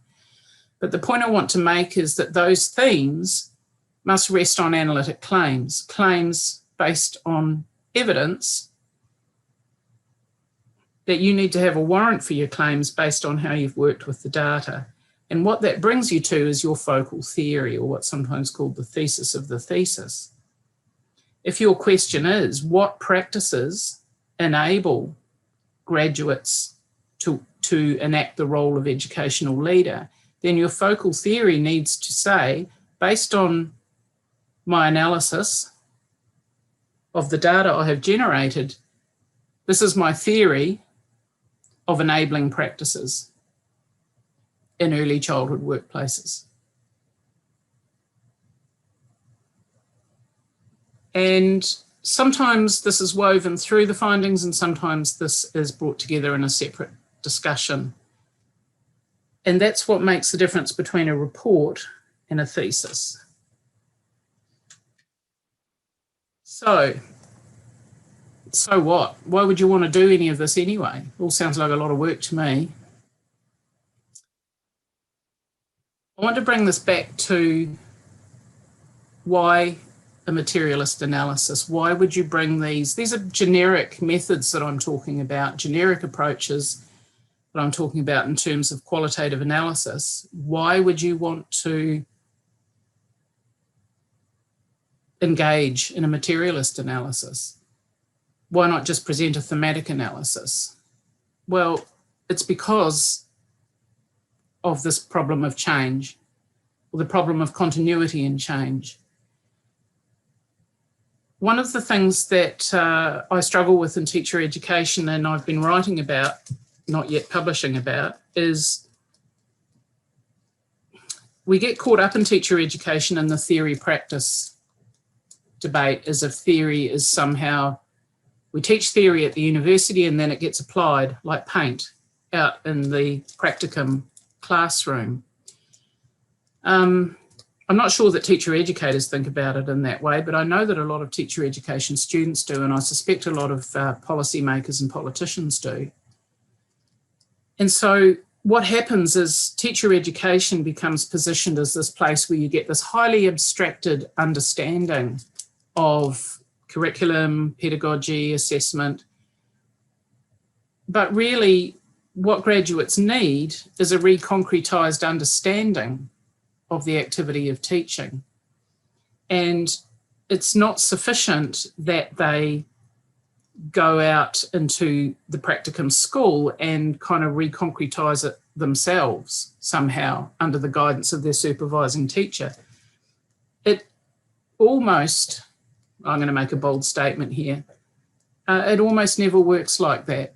But the point I want to make is that those themes must rest on analytic claims, claims based on evidence that you need to have a warrant for your claims based on how you've worked with the data. And what that brings you to is your focal theory, or what's sometimes called the thesis of the thesis. If your question is, what practices enable graduates to enact the role of educational leader, then your focal theory needs to say, based on my analysis of the data I have generated, this is my theory of enabling practices in early childhood workplaces. And sometimes this is woven through the findings and sometimes this is brought together in a separate discussion. And that's what makes the difference between a report and a thesis. So what? Why would you want to do any of this anyway? All sounds like a lot of work to me. I want to bring this back to why a materialist analysis. Why would you bring these? These are generic methods that I'm talking about, generic approaches that I'm talking about in terms of qualitative analysis. Why would you want to engage in a materialist analysis? Why not just present a thematic analysis? Well, it's because of this problem of change, or the problem of continuity and change. One of the things that I struggle with in teacher education, and I've been writing about, not yet publishing about, is we get caught up in teacher education in the theory-practice debate, as if theory is somehow, we teach theory at the university and then it gets applied like paint out in the practicum classroom. I'm not sure that teacher educators think about it in that way, but I know that a lot of teacher education students do, and I suspect a lot of policymakers and politicians do. And so what happens is teacher education becomes positioned as this place where you get this highly abstracted understanding of curriculum, pedagogy, assessment. But really, what graduates need is a reconcretized understanding of the activity of teaching. And it's not sufficient that they go out into the practicum school and kind of reconcretize it themselves somehow under the guidance of their supervising teacher. It almost, I'm going to make a bold statement here, it almost never works like that.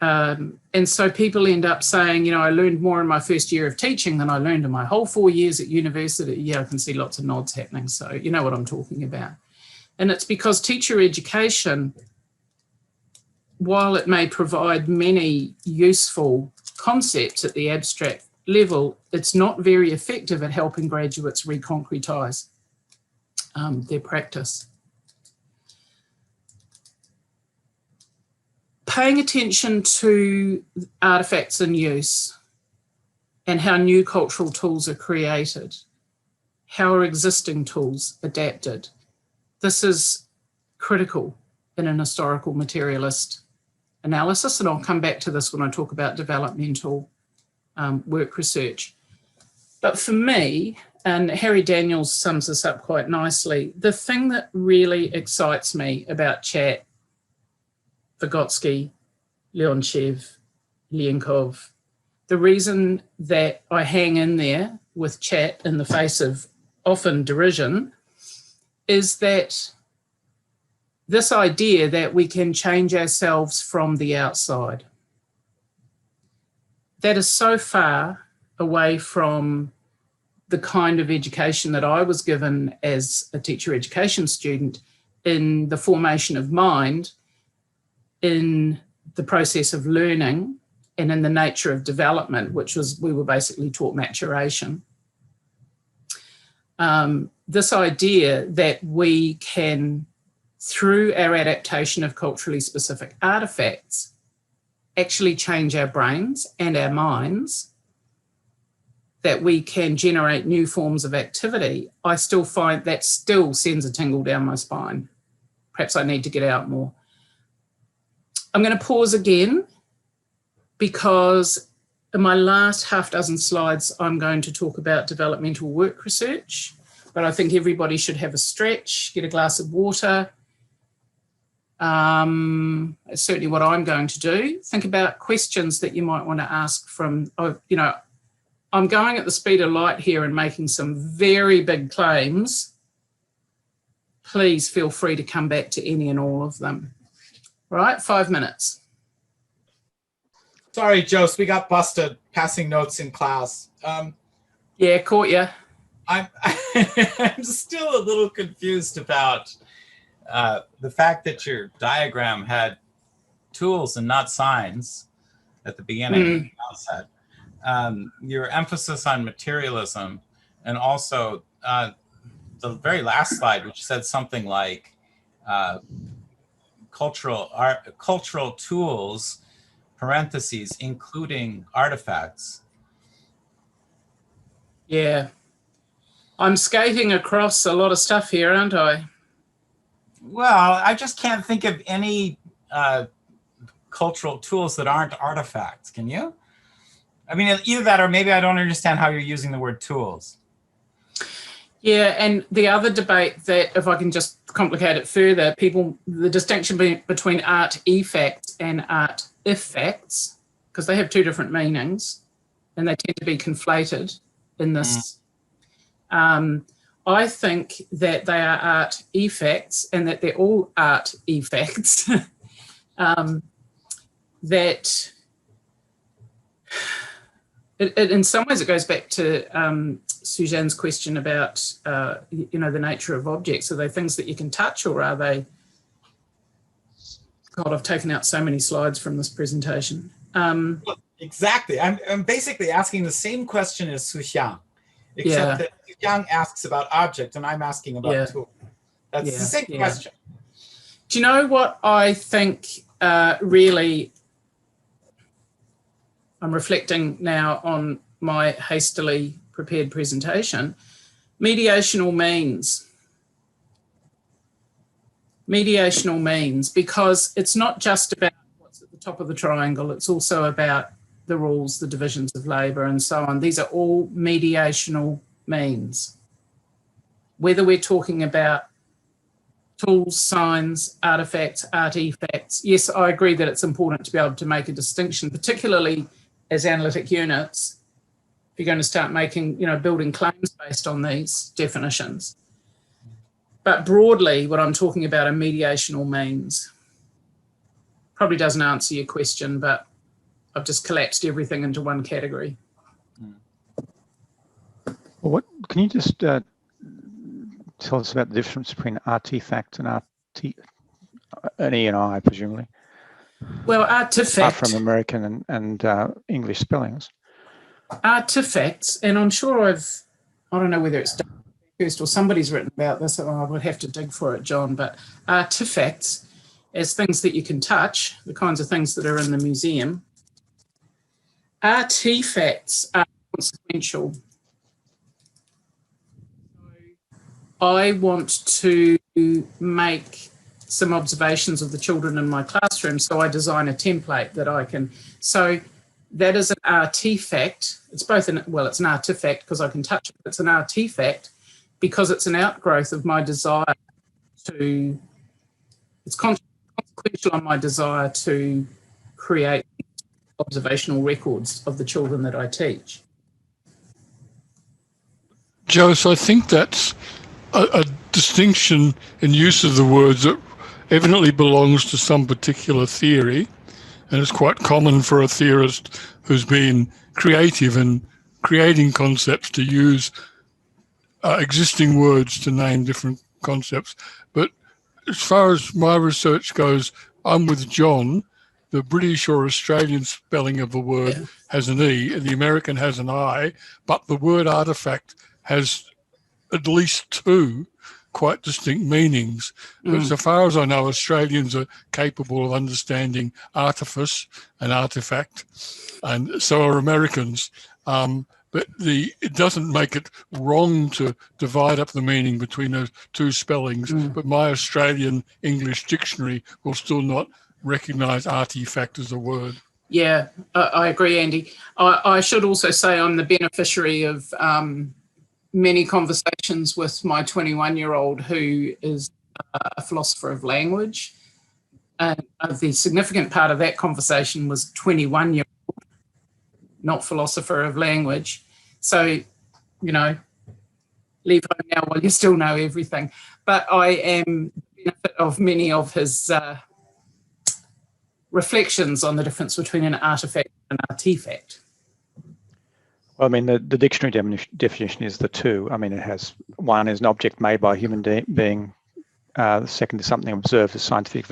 And so people end up saying, you know, I learned more in my first year of teaching than I learned in my whole 4 years at university. Yeah, I can see lots of nods happening, so you know what I'm talking about. And it's because teacher education, while it may provide many useful concepts at the abstract level, it's not very effective at helping graduates reconcretise their practice. Paying attention to artefacts in use and how new cultural tools are created, how are existing tools adapted. This is critical in an historical materialist analysis, and I'll come back to this when I talk about developmental work research. But for me, and Harry Daniels sums this up quite nicely, the thing that really excites me about chat, Vygotsky, Leonchev, Lienkov, the reason that I hang in there with chat in the face of often derision is that this idea that we can change ourselves from the outside, that is so far away from the kind of education that I was given as a teacher education student in the formation of mind, in the process of learning, and in the nature of development, which was, we were basically taught maturation. This idea that we can, through our adaptation of culturally specific artefacts, actually change our brains and our minds, that we can generate new forms of activity, I still find that still sends a tingle down my spine. Perhaps I need to get out more. I'm going to pause again because in my last half dozen slides, I'm going to talk about developmental work research, but I think everybody should have a stretch, get a glass of water. It's certainly what I'm going to do. Think about questions that you might want to ask from, you know, I'm going at the speed of light here and making some very big claims. Please feel free to come back to any and all of them. All right, 5 minutes. Sorry, Joce, we got busted passing notes in class. Yeah, caught you. I'm still a little confused about the fact that your diagram had tools and not signs at the beginning. your emphasis on materialism, and also the very last slide, which said something like cultural tools, parentheses, including artifacts. Yeah. I'm skating across a lot of stuff here, aren't I? Well, I just can't think of any cultural tools that aren't artifacts. Can you? I mean, either that or maybe I don't understand how you're using the word tools. Yeah, and the other debate that, if I can just complicate it further, the distinction between art effects and art effects, because they have two different meanings and they tend to be conflated in this. I think that they are art effects and that they're all art effects. That in some ways it goes back to Suzanne's question about, the nature of objects. Are they things that you can touch, or are they, God, I've taken out so many slides from this presentation. Exactly. I'm basically asking the same question as Suzanne, except that Suzanne asks about object and I'm asking about tool. That's the same question. Do you know what I think really, I'm reflecting now on my hastily prepared presentation, mediational means. Mediational means, because it's not just about what's at the top of the triangle, it's also about the rules, the divisions of labour and so on. These are all mediational means. Whether we're talking about tools, signs, artefacts, art effects, yes, I agree that it's important to be able to make a distinction, particularly as analytic units, if you're going to start making, building claims based on these definitions. But broadly, what I'm talking about are mediational means. Probably doesn't answer your question, but I've just collapsed everything into one category. Well, can you just tell us about the difference between artifact and an E&I, presumably? Well, artifact. Apart from American and English spellings. Artifacts, and I'm sure I don't know whether it's first or somebody's written about this, I would have to dig for it, John, but artifacts as things that you can touch, the kinds of things that are in the museum. Artifacts are consequential. I want to make some observations of the children in my classroom, so I design a template that I can. So that is an artifact. It's both it's an artifact because I can touch it. It's an artifact because it's an outgrowth of my desire to. It's consequential on my desire to create observational records of the children that I teach. Joce, I think that's a distinction in use of the words that evidently belongs to some particular theory, and it's quite common for a theorist who's been creative in creating concepts to use existing words to name different concepts. But as far as my research goes, I'm with John. The British or Australian spelling of the word has an E, and the American has an I, but the word artifact has at least two quite distinct meanings. But so far as I know, Australians are capable of understanding artifice and artifact, and so are Americans. But it doesn't make it wrong to divide up the meaning between those two spellings. But my Australian English dictionary will still not recognise artifact as a word. Yeah, I agree, Andy. I should also say I'm the beneficiary of many conversations with my 21-year-old who is a philosopher of language. And the significant part of that conversation was 21-year-old, not philosopher of language. So, leave home now while you still know everything. But I am the benefit of many of his reflections on the difference between an artifact and an artifact. Well, I mean, the dictionary definition is the two. I mean, it has one is an object made by a human being. The second is something observed as scientific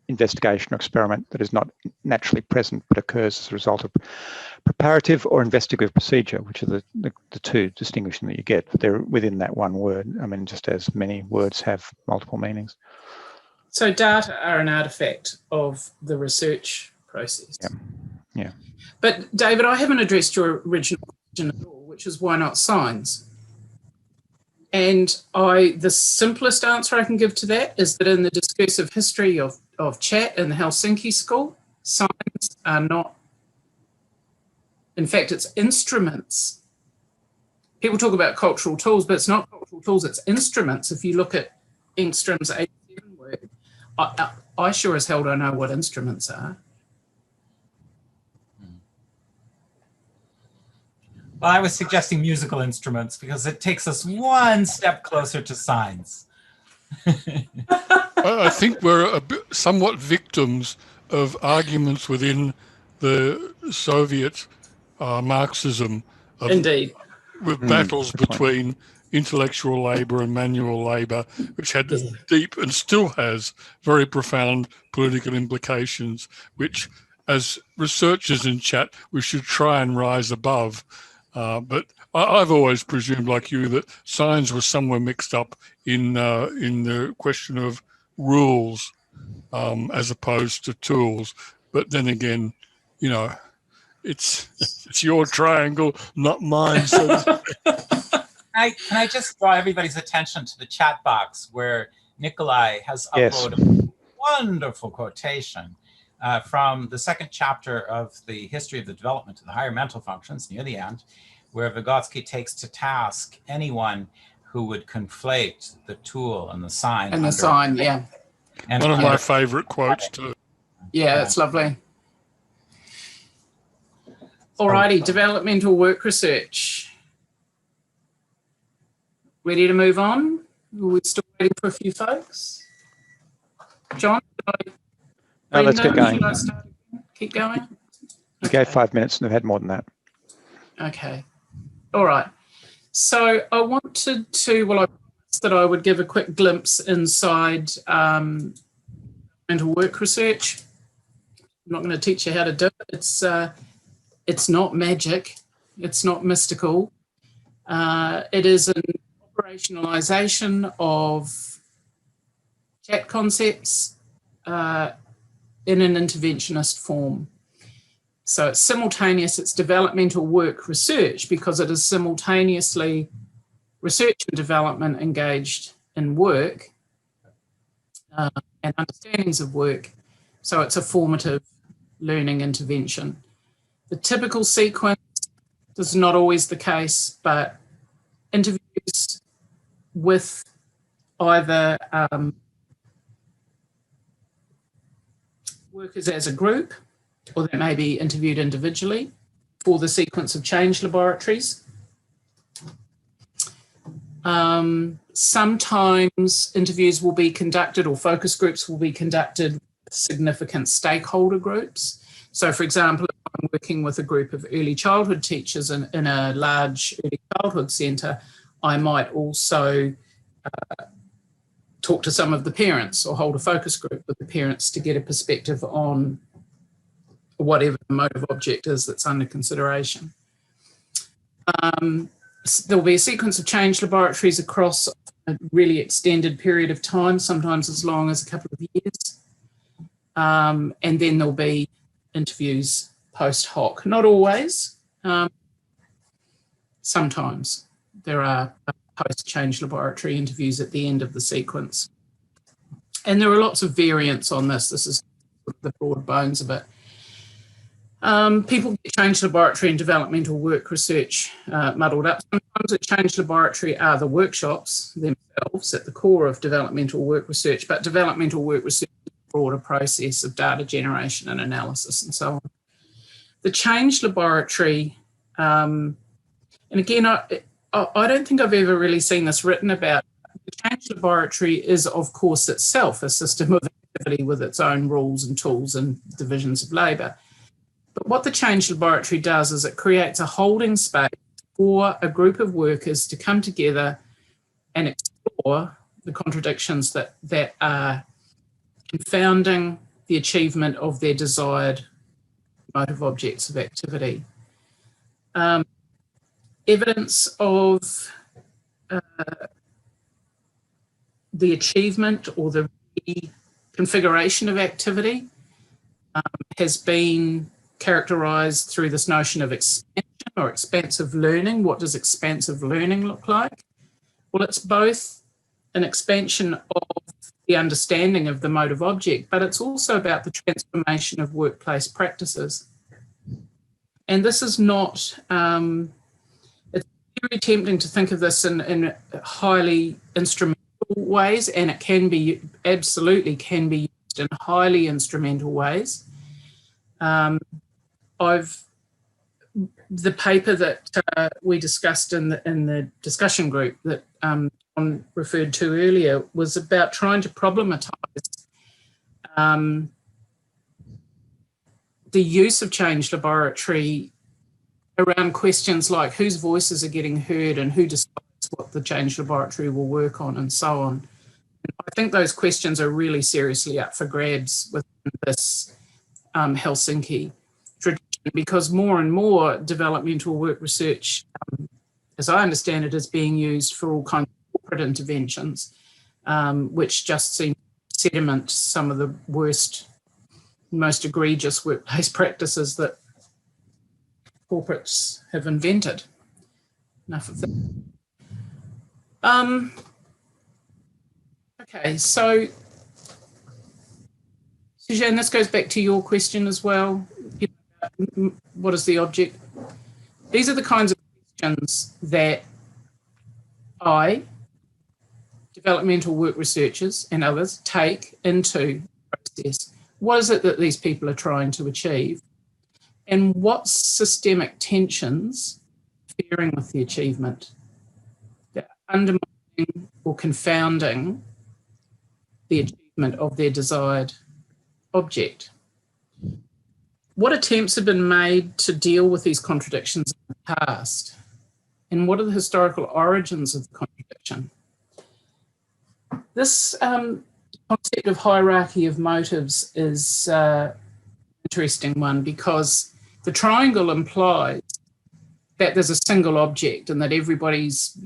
investigation or experiment that is not naturally present but occurs as a result of preparative or investigative procedure, which are the two distinguishing that you get, but they're within that one word. I mean, just as many words have multiple meanings. So data are an artifact of the research process. Yeah. Yeah. But David, I haven't addressed your original question at all, which is why not signs? And the simplest answer I can give to that is that in the discursive history of chat in the Helsinki School, signs are not, in fact, it's instruments. People talk about cultural tools, but it's not cultural tools, it's instruments. If you look at Engeström's 87 work, I sure as hell don't know what instruments are. Well, I was suggesting musical instruments because it takes us one step closer to signs. I think we're somewhat victims of arguments within the Soviet Marxism. Indeed. With battles between intellectual labour and manual labour, which had deep and still has very profound political implications, which as researchers in chat, we should try and rise above. But I've always presumed, like you, that signs were somewhere mixed up in the question of rules as opposed to tools. But then again, you know, it's your triangle, not mine. So can I just draw everybody's attention to the chat box where Nikolai has uploaded a wonderful quotation from the second chapter of the History of the Development of the Higher Mental Functions, near the end, where Vygotsky takes to task anyone who would conflate the tool and the sign. And the sign, yeah. And one of my favourite quotes too. Yeah, it's lovely. Alrighty, developmental work research. Ready to move on? We're still waiting for a few folks. John, no, let's get going. Keep going? You gave 5 minutes and they've had more than that. Okay. All right. So I wanted to, well, I promised that I would give a quick glimpse inside mental work research. I'm not going to teach you how to do it. It's not magic. It's not mystical. It is an operationalization of chat concepts in an interventionist form. So it's simultaneous, it's developmental work research because it is simultaneously research and development engaged in work and understandings of work. So it's a formative learning intervention. The typical sequence is not always the case, but interviews with either workers as a group, or they may be interviewed individually for the sequence of change laboratories. Sometimes interviews will be conducted or focus groups will be conducted with significant stakeholder groups. So for example, if I'm working with a group of early childhood teachers in a large early childhood centre, I might also talk to some of the parents or hold a focus group with the parents to get a perspective on whatever the motive object is that's under consideration. There'll be a sequence of change laboratories across a really extended period of time, sometimes as long as a couple of years. And then there'll be interviews post hoc. Not always. Sometimes there are post-change laboratory interviews at the end of the sequence. And there are lots of variants on this. This is the broad bones of it. People get change laboratory and developmental work research muddled up. Sometimes at change laboratory are the workshops themselves at the core of developmental work research, but developmental work research is a broader process of data generation and analysis and so on. The change laboratory, and again, I don't think I've ever really seen this written about. The change laboratory is, of course, itself a system of activity with its own rules and tools and divisions of labour. But what the change laboratory does is it creates a holding space for a group of workers to come together and explore the contradictions that are confounding the achievement of their desired motive objects of activity. Evidence of the achievement or the configuration of activity has been characterized through this notion of expansion or expansive learning. What does expansive learning look like? Well, it's both an expansion of the understanding of the motive object, but it's also about the transformation of workplace practices. And this is not, it's very tempting to think of this in highly instrumental ways, and it can be, absolutely can be used in highly instrumental ways. The paper that we discussed in the discussion group that John referred to earlier was about trying to problematize the use of change laboratory around questions like whose voices are getting heard and who decides what the change laboratory will work on and so on. And I think those questions are really seriously up for grabs within this Helsinki tradition, because more and more developmental work research, as I understand it, is being used for all kinds of corporate interventions, which just seem to sediment some of the worst, most egregious workplace practices that corporates have invented. Enough of that. Okay, so Suzanne, this goes back to your question as well. What is the object? These are the kinds of questions that I, developmental work researchers and others take into the process. What is it that these people are trying to achieve? And what systemic tensions interfering with the achievement that are undermining or confounding the achievement of their desired object? What attempts have been made to deal with these contradictions in the past? And what are the historical origins of the contradiction? This concept of hierarchy of motives is an interesting one, because the triangle implies that there's a single object and that everybody's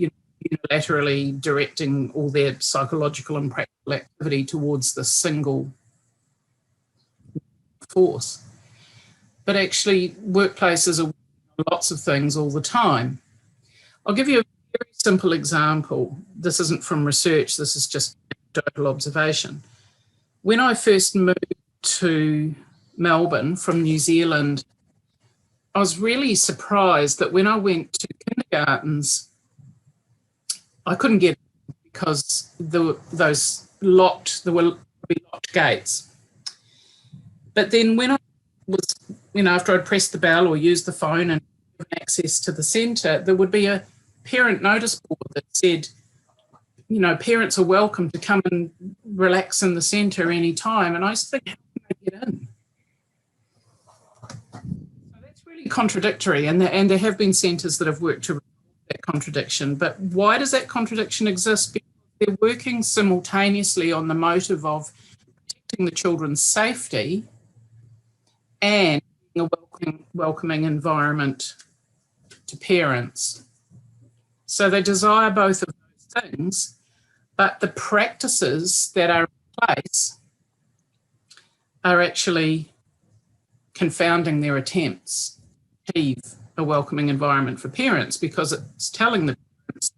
unilaterally directing all their psychological and practical activity towards the single force. But actually, workplaces are lots of things all the time. I'll give you a very simple example. This isn't from research, this is just anecdotal observation. When I first moved to Melbourne from New Zealand, I was really surprised that when I went to kindergartens, I couldn't get in because there were locked gates. But then when I was, after I'd pressed the bell or used the phone and given access to the centre, there would be a parent notice board that said, parents are welcome to come and relax in the centre any time. And I just think, how can I get in? So that's really contradictory. And there have been centres that have worked to resolve that contradiction. But why does that contradiction exist? Because they're working simultaneously on the motive of protecting the children's safety and a welcoming environment to parents. So they desire both of those things, but the practices that are in place are actually confounding their attempts to achieve a welcoming environment for parents, because it's telling the parents,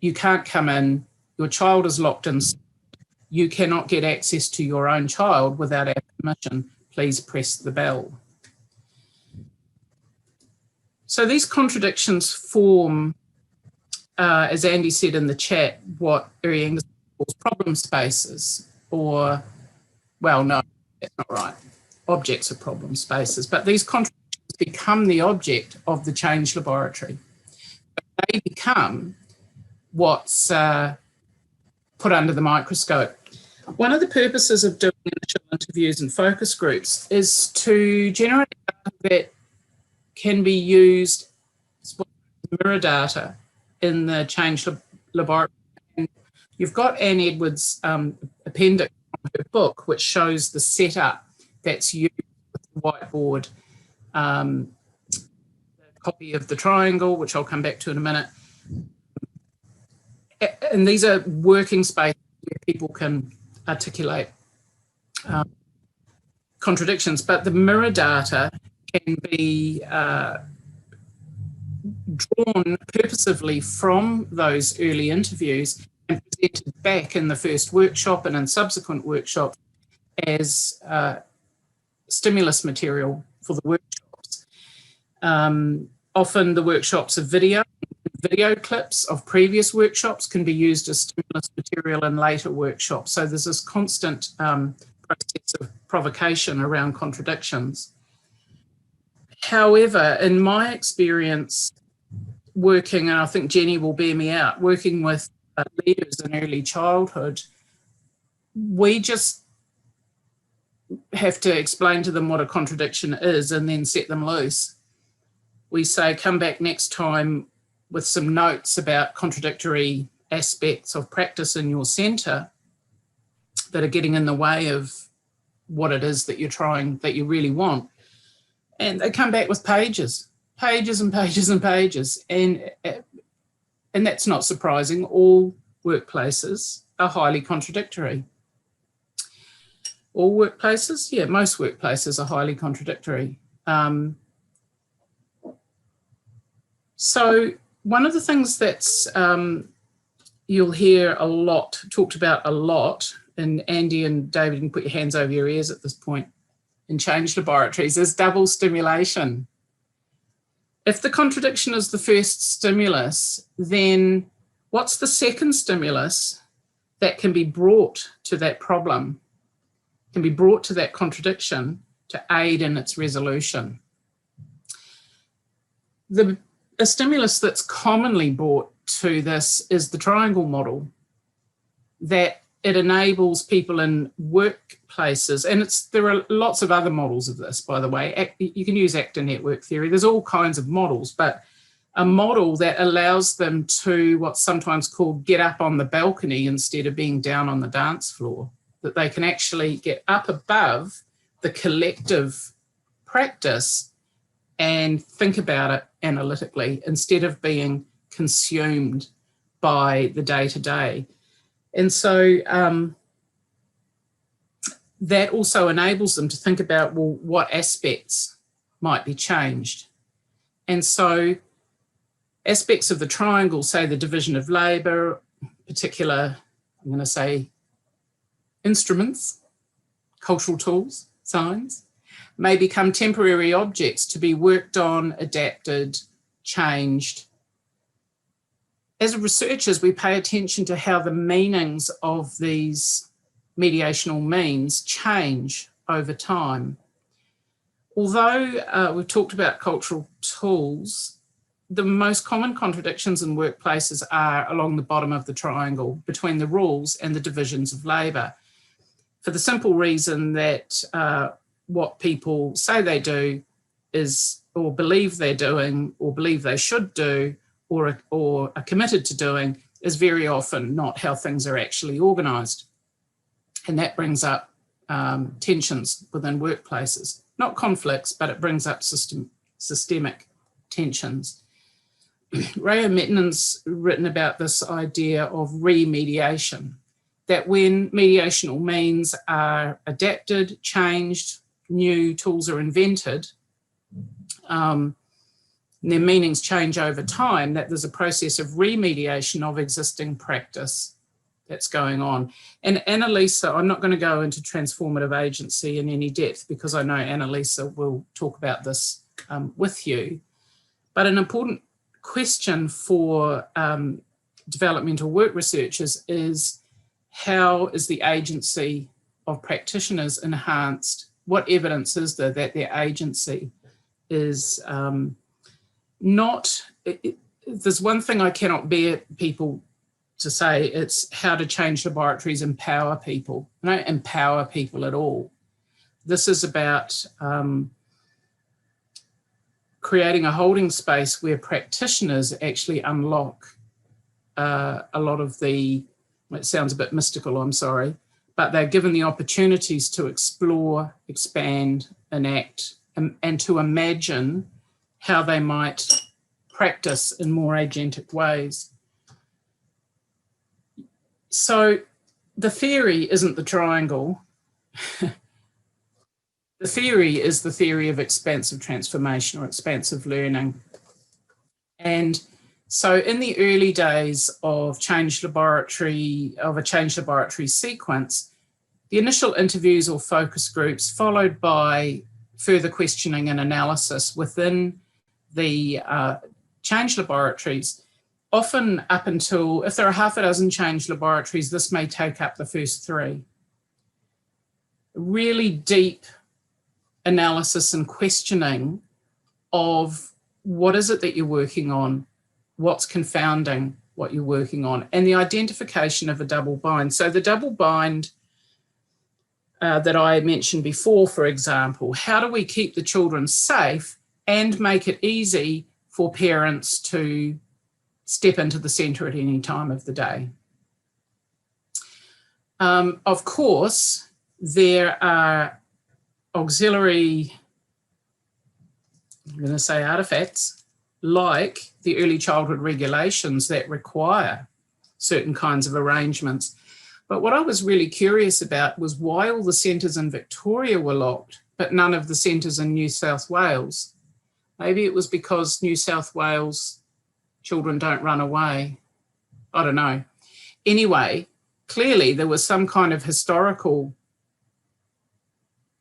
you can't come in, your child is locked in, you cannot get access to your own child without our permission, please press the bell. So these contradictions form, as Andy said in the chat, what Engeström calls problem spaces, or, well, no, that's not right. Objects are problem spaces, but these contradictions become the object of the change laboratory. They become what's put under the microscope. One of the purposes of doing initial interviews and focus groups is to generate data that can be used as mirror data in the change laboratory. And you've got Anne Edwards' appendix from her book, which shows the setup that's used with the whiteboard, the copy of the triangle, which I'll come back to in a minute. And these are working spaces where people can articulate contradictions, but the mirror data can be drawn purposively from those early interviews and presented back in the first workshop and in subsequent workshops as stimulus material for the workshops. Often the workshops are video clips of previous workshops can be used as stimulus material in later workshops. So there's this constant process of provocation around contradictions. However, in my experience working, and I think Jenny will bear me out, working with leaders in early childhood, we just have to explain to them what a contradiction is and then set them loose. We say, come back next time with some notes about contradictory aspects of practice in your centre that are getting in the way of what it is that you're trying, that you really want. And they come back with pages and pages and pages. And that's not surprising. All workplaces are highly contradictory. All workplaces? Yeah, most workplaces are highly contradictory. So one of the things that's you'll hear a lot, talked about a lot, and Andy and David, you can put your hands over your ears at this point, in change laboratories, is double stimulation. If the contradiction is the first stimulus, then what's the second stimulus that can be brought to that problem, can be brought to that contradiction to aid in its resolution? A stimulus that's commonly brought to this is the triangle model, that it enables people in workplaces, and there are lots of other models of this, by the way. You can use actor network theory. There's all kinds of models, but a model that allows them to what's sometimes called get up on the balcony instead of being down on the dance floor, that they can actually get up above the collective practice and think about it analytically instead of being consumed by the day-to-day. And so that also enables them to think about, well, what aspects might be changed. And so aspects of the triangle, say the division of labour, particular, I'm going to say, instruments, cultural tools, signs, may become temporary objects to be worked on, adapted, changed. As researchers, we pay attention to how the meanings of these mediational means change over time. Although we've talked about cultural tools, the most common contradictions in workplaces are along the bottom of the triangle between the rules and the divisions of labour, for the simple reason that what people say they do is, or believe they're doing, or believe they should do, or are committed to doing, is very often not how things are actually organised. And that brings up tensions within workplaces. Not conflicts, but it brings up systemic tensions. Ray Mettinen's written about this idea of remediation, that when mediational means are adapted, changed, new tools are invented, their meanings change over time, that there's a process of remediation of existing practice that's going on. And Annalisa, I'm not going to go into transformative agency in any depth because I know Annalisa will talk about this with you, but an important question for developmental work researchers is, how is the agency of practitioners enhanced? What evidence is there that their agency is there's one thing I cannot bear people to say, it's how to change laboratories empower people. I don't empower people at all. This is about creating a holding space where practitioners actually unlock a lot of the, it sounds a bit mystical, I'm sorry, but they're given the opportunities to explore, expand, enact, and to imagine how they might practice in more agentic ways. So the theory isn't the triangle. The theory is the theory of expansive transformation or expansive learning. And so in the early days of a change laboratory sequence, the initial interviews or focus groups followed by further questioning and analysis within the change laboratories, often up until, if there are half a dozen change laboratories, this may take up the first 3. Really deep analysis and questioning of what is it that you're working on, what's confounding what you're working on, and the identification of a double bind. So the double bind that I mentioned before, for example, how do we keep the children safe and make it easy for parents to step into the centre at any time of the day? Of course, there are auxiliary, I'm going to say artifacts, like the early childhood regulations that require certain kinds of arrangements. But what I was really curious about was why all the centres in Victoria were locked, but none of the centres in New South Wales. Maybe it was because New South Wales children don't run away. I don't know. Anyway, clearly there was some kind of historical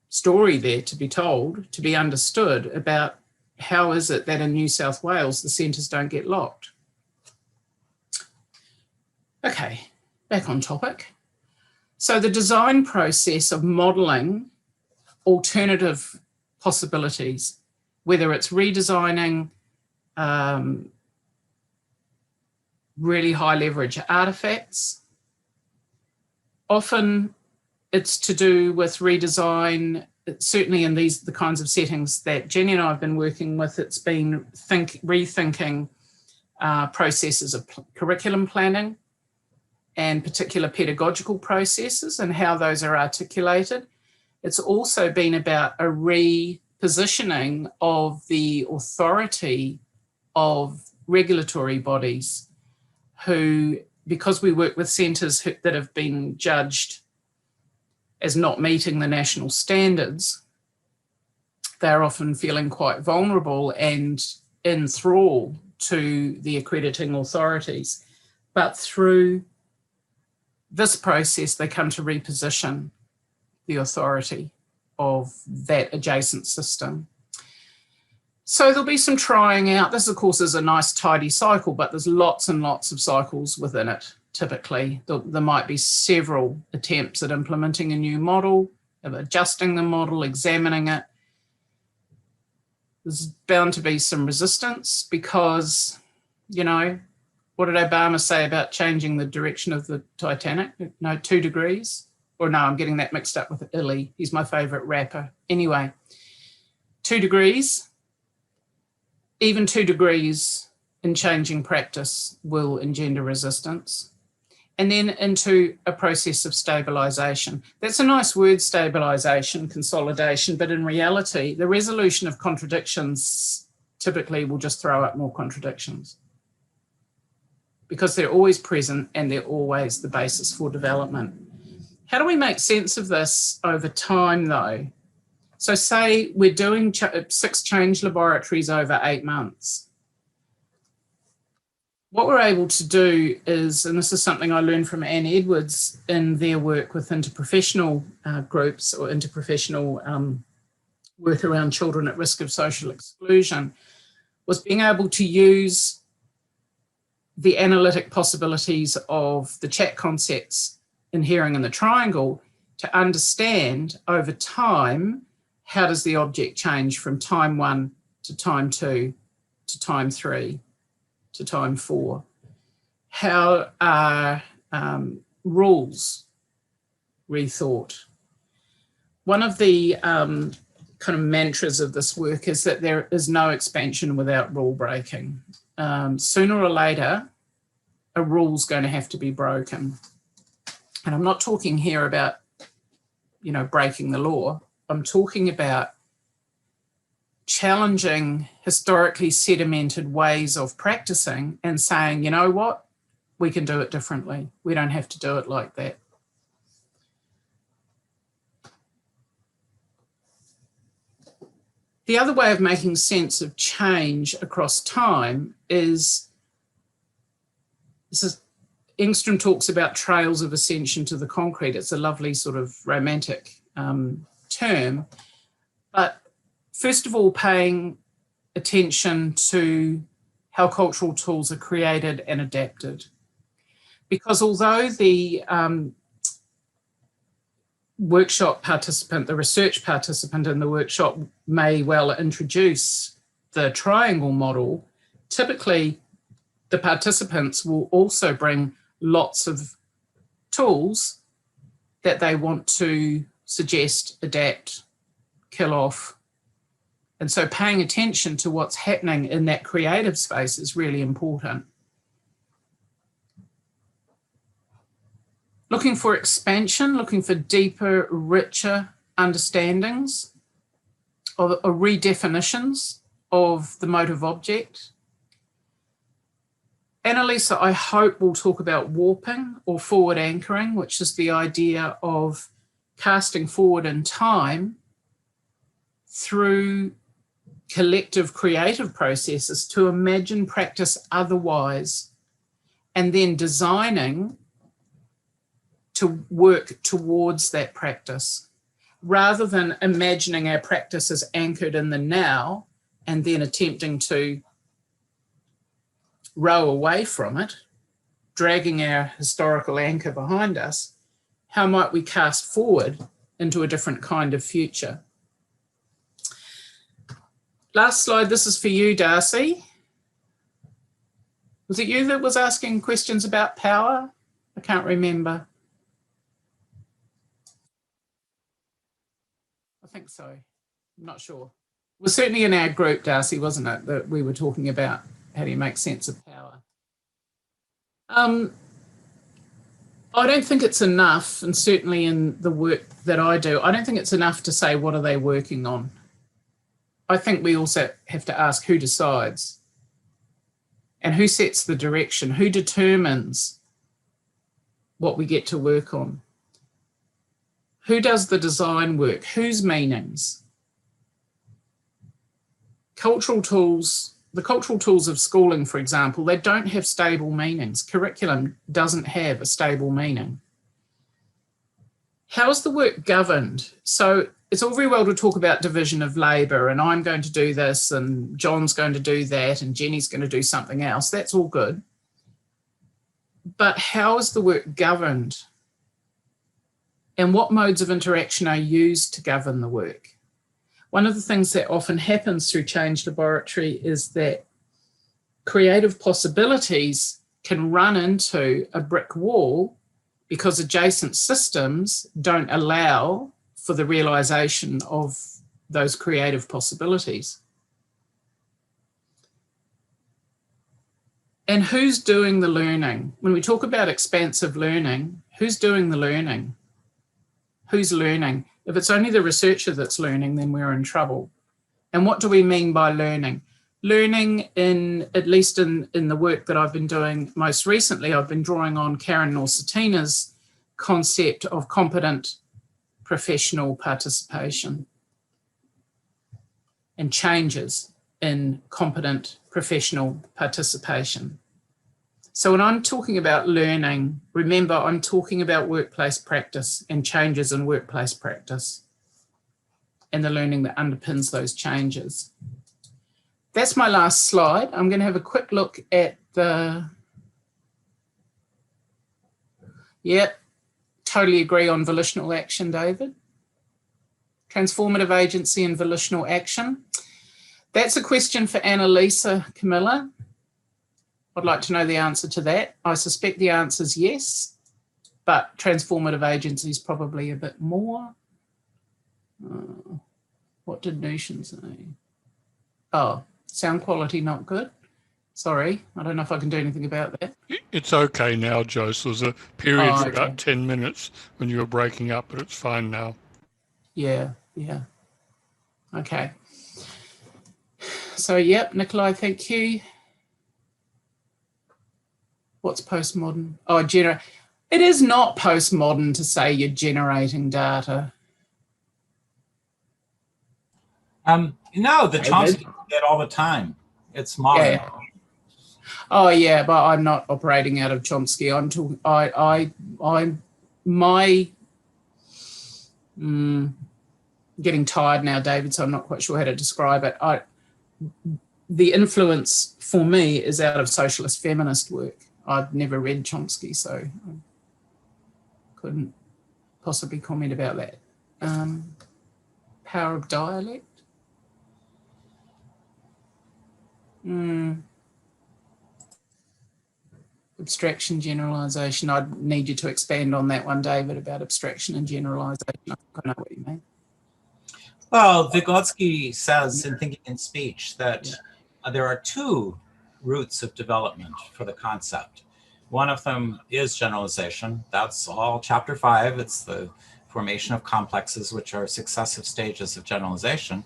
story there to be told, to be understood about how is it that in New South Wales the centres don't get locked. Okay, back on topic. So the design process of modelling alternative possibilities, whether it's redesigning really high leverage artifacts, often it's to do with redesign. Certainly in the kinds of settings that Jenny and I have been working with, it's been rethinking processes of curriculum planning and particular pedagogical processes and how those are articulated. It's also been about a repositioning of the authority of regulatory bodies who, because we work with centres that have been judged as not meeting the national standards, they're often feeling quite vulnerable and in thrall to the accrediting authorities. But through this process, they come to reposition the authority of that adjacent system. So there'll be some trying out. This, of course, is a nice tidy cycle, but there's lots and lots of cycles within it. Typically, there might be several attempts at implementing a new model, of adjusting the model, examining it. There's bound to be some resistance because, you know, what did Obama say about changing the direction of the Titanic? No, 2 degrees? Or no, I'm getting that mixed up with Illy. He's my favourite rapper. Anyway, 2 degrees, even 2 degrees in changing practice will engender resistance. And then into a process of stabilisation. That's a nice word, stabilisation, consolidation, but in reality, the resolution of contradictions typically will just throw up more contradictions because they're always present and they're always the basis for development. How do we make sense of this over time though? So say we're doing 6 change laboratories over 8 months. What we're able to do is, and this is something I learned from Anne Edwards in their work with interprofessional groups or interprofessional work around children at risk of social exclusion, was being able to use the analytic possibilities of the chat concepts inhering in the triangle to understand over time, how does the object change from time 1 to time 2 to time 3 to time 4? How are rules rethought? One of the kind of mantras of this work is that there is no expansion without rule breaking. Sooner or later, a rule's going to have to be broken. And I'm not talking here about, you know, breaking the law. I'm talking about challenging historically sedimented ways of practicing and saying, you know what, we can do it differently. We don't have to do it like that. The other way of making sense of change across time is, Engeström talks about trails of ascension to the concrete. It's a lovely sort of romantic term, but first of all, paying attention to how cultural tools are created and adapted. Because although the workshop participant, the research participant in the workshop may well introduce the triangle model, typically the participants will also bring lots of tools that they want to suggest, adapt, kill off. And so paying attention to what's happening in that creative space is really important. Looking for expansion, looking for deeper, richer understandings or redefinitions of the motive object. Annalisa, I hope, will talk about warping or forward anchoring, which is the idea of casting forward in time through collective creative processes to imagine practice otherwise, and then designing to work towards that practice, rather than imagining our practice as anchored in the now and then attempting to row away from it, dragging our historical anchor behind us. How might we cast forward into a different kind of future? Last slide, this is for you, Darcy. Was it you that was asking questions about power? I can't remember. I think so. I'm not sure. It was certainly in our group, Darcy, wasn't it, that we were talking about how do you make sense of power? I don't think it's enough, and certainly in the work that I do, I don't think it's enough to say what are they working on. I think we also have to ask who decides and who sets the direction, who determines what we get to work on. Who does the design work? Whose meanings? Cultural tools, the cultural tools of schooling, for example, they don't have stable meanings. Curriculum doesn't have a stable meaning. How is the work governed? So it's all very well to talk about division of labour and I'm going to do this and John's going to do that and Jenny's going to do something else. That's all good. But how is the work governed? And what modes of interaction are used to govern the work? One of the things that often happens through change laboratory is that creative possibilities can run into a brick wall because adjacent systems don't allow for the realisation of those creative possibilities. And who's doing the learning? When we talk about expansive learning, who's doing the learning? Who's learning? If it's only the researcher that's learning, then we're in trouble. And what do we mean by learning? Learning, at least in the work that I've been doing most recently, I've been drawing on Karen Norsatina's concept of competent professional participation and changes in competent professional participation. So when I'm talking about learning, remember I'm talking about workplace practice and changes in workplace practice and the learning that underpins those changes. That's my last slide. I'm going to have a quick look at the, totally agree on volitional action, David. Transformative agency and volitional action. That's a question for Annalisa, Camilla. I'd like to know the answer to that. I suspect the answer is yes, but transformative agency is probably a bit more. What did Nushin say? Oh, sound quality not good. Sorry, I don't know if I can do anything about that. It's okay now, Joce. There was a period for okay. about 10 minutes when you were breaking up, but it's fine now. Yeah. Okay. So, yep, Nikolai, thank you. What's postmodern? Oh, it is not postmodern to say you're generating data. No, the Chomsky do that all the time. It's modern. Yeah. Oh yeah, but I'm not operating out of Chomsky. I'm talking. Getting tired now, David. So I'm not quite sure how to describe it. The influence for me is out of socialist feminist work. I've never read Chomsky, so I couldn't possibly comment about that. Power of dialect. Abstraction, generalisation. I'd need you to expand on that one, David, about abstraction and generalisation. I think I know what you mean. Well, Vygotsky says in Thinking in Speech that there are two routes of development for the concept. One of them is generalization. That's all chapter 5. It's the formation of complexes, which are successive stages of generalization.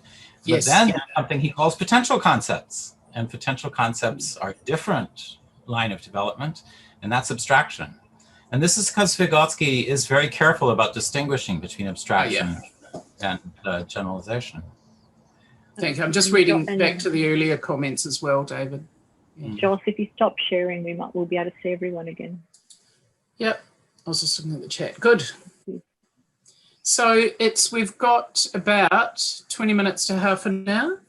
But then there's something he calls potential concepts. And potential concepts are different line of development, and that's abstraction. And this is because Vygotsky is very careful about distinguishing between abstraction and generalization. Thank you. I'm just reading back to the earlier comments as well, David. Joce, if you stop sharing, we'll be able to see everyone again. Yep, I was just looking at the chat. Good. So we've got about 20 minutes to half an hour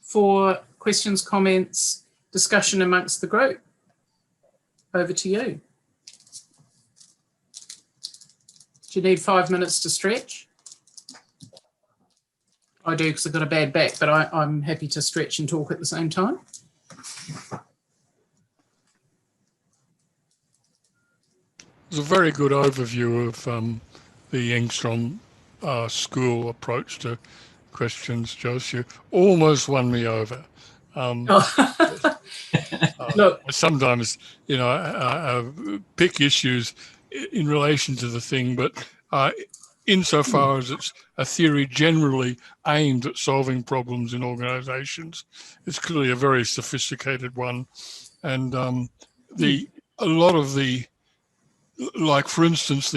for questions, comments, discussion amongst the group. Over to you. Do you need 5 minutes to stretch? I do, because I've got a bad back, but I'm happy to stretch and talk at the same time. It's a very good overview of the Engeström school approach to questions, Joce. You almost won me over. Look, sometimes, I pick issues in relation to the thing, but insofar as it's a theory generally aimed at solving problems in organisations, it's clearly a very sophisticated one. And a lot of the, like for instance,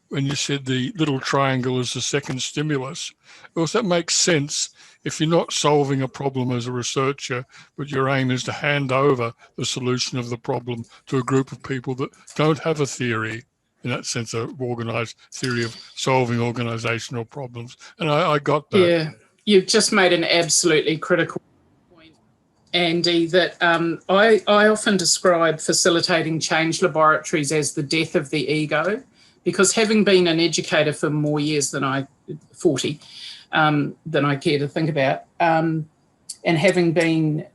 when you said the little triangle is the second stimulus, of course that makes sense if you're not solving a problem as a researcher, but your aim is to hand over the solution of the problem to a group of people that don't have a theory, in that sense, an organised theory of solving organisational problems. And I got that. Yeah, you've just made an absolutely critical point, Andy, that I often describe facilitating change laboratories as the death of the ego, because having been an educator for more years than 40, than I care to think about, and having been,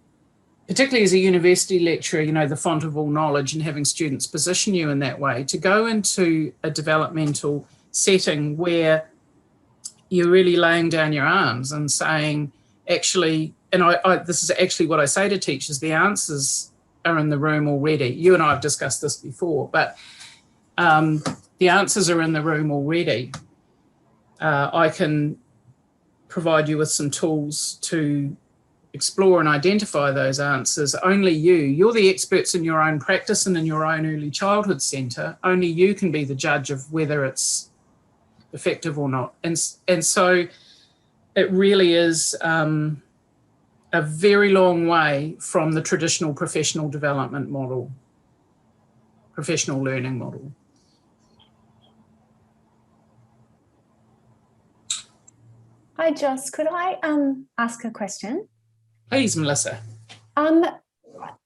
particularly as a university lecturer, the font of all knowledge, and having students position you in that way, to go into a developmental setting where you're really laying down your arms and saying, actually, and this is actually what I say to teachers, the answers are in the room already. You and I have discussed this before, but the answers are in the room already. I can provide you with some tools to explore and identify those answers. Only you're the experts in your own practice and in your own early childhood centre. Only you can be the judge of whether it's effective or not. And so it really is a very long way from the traditional professional development model, professional learning model. Hi, Joce. Could I ask a question? Please, Melissa.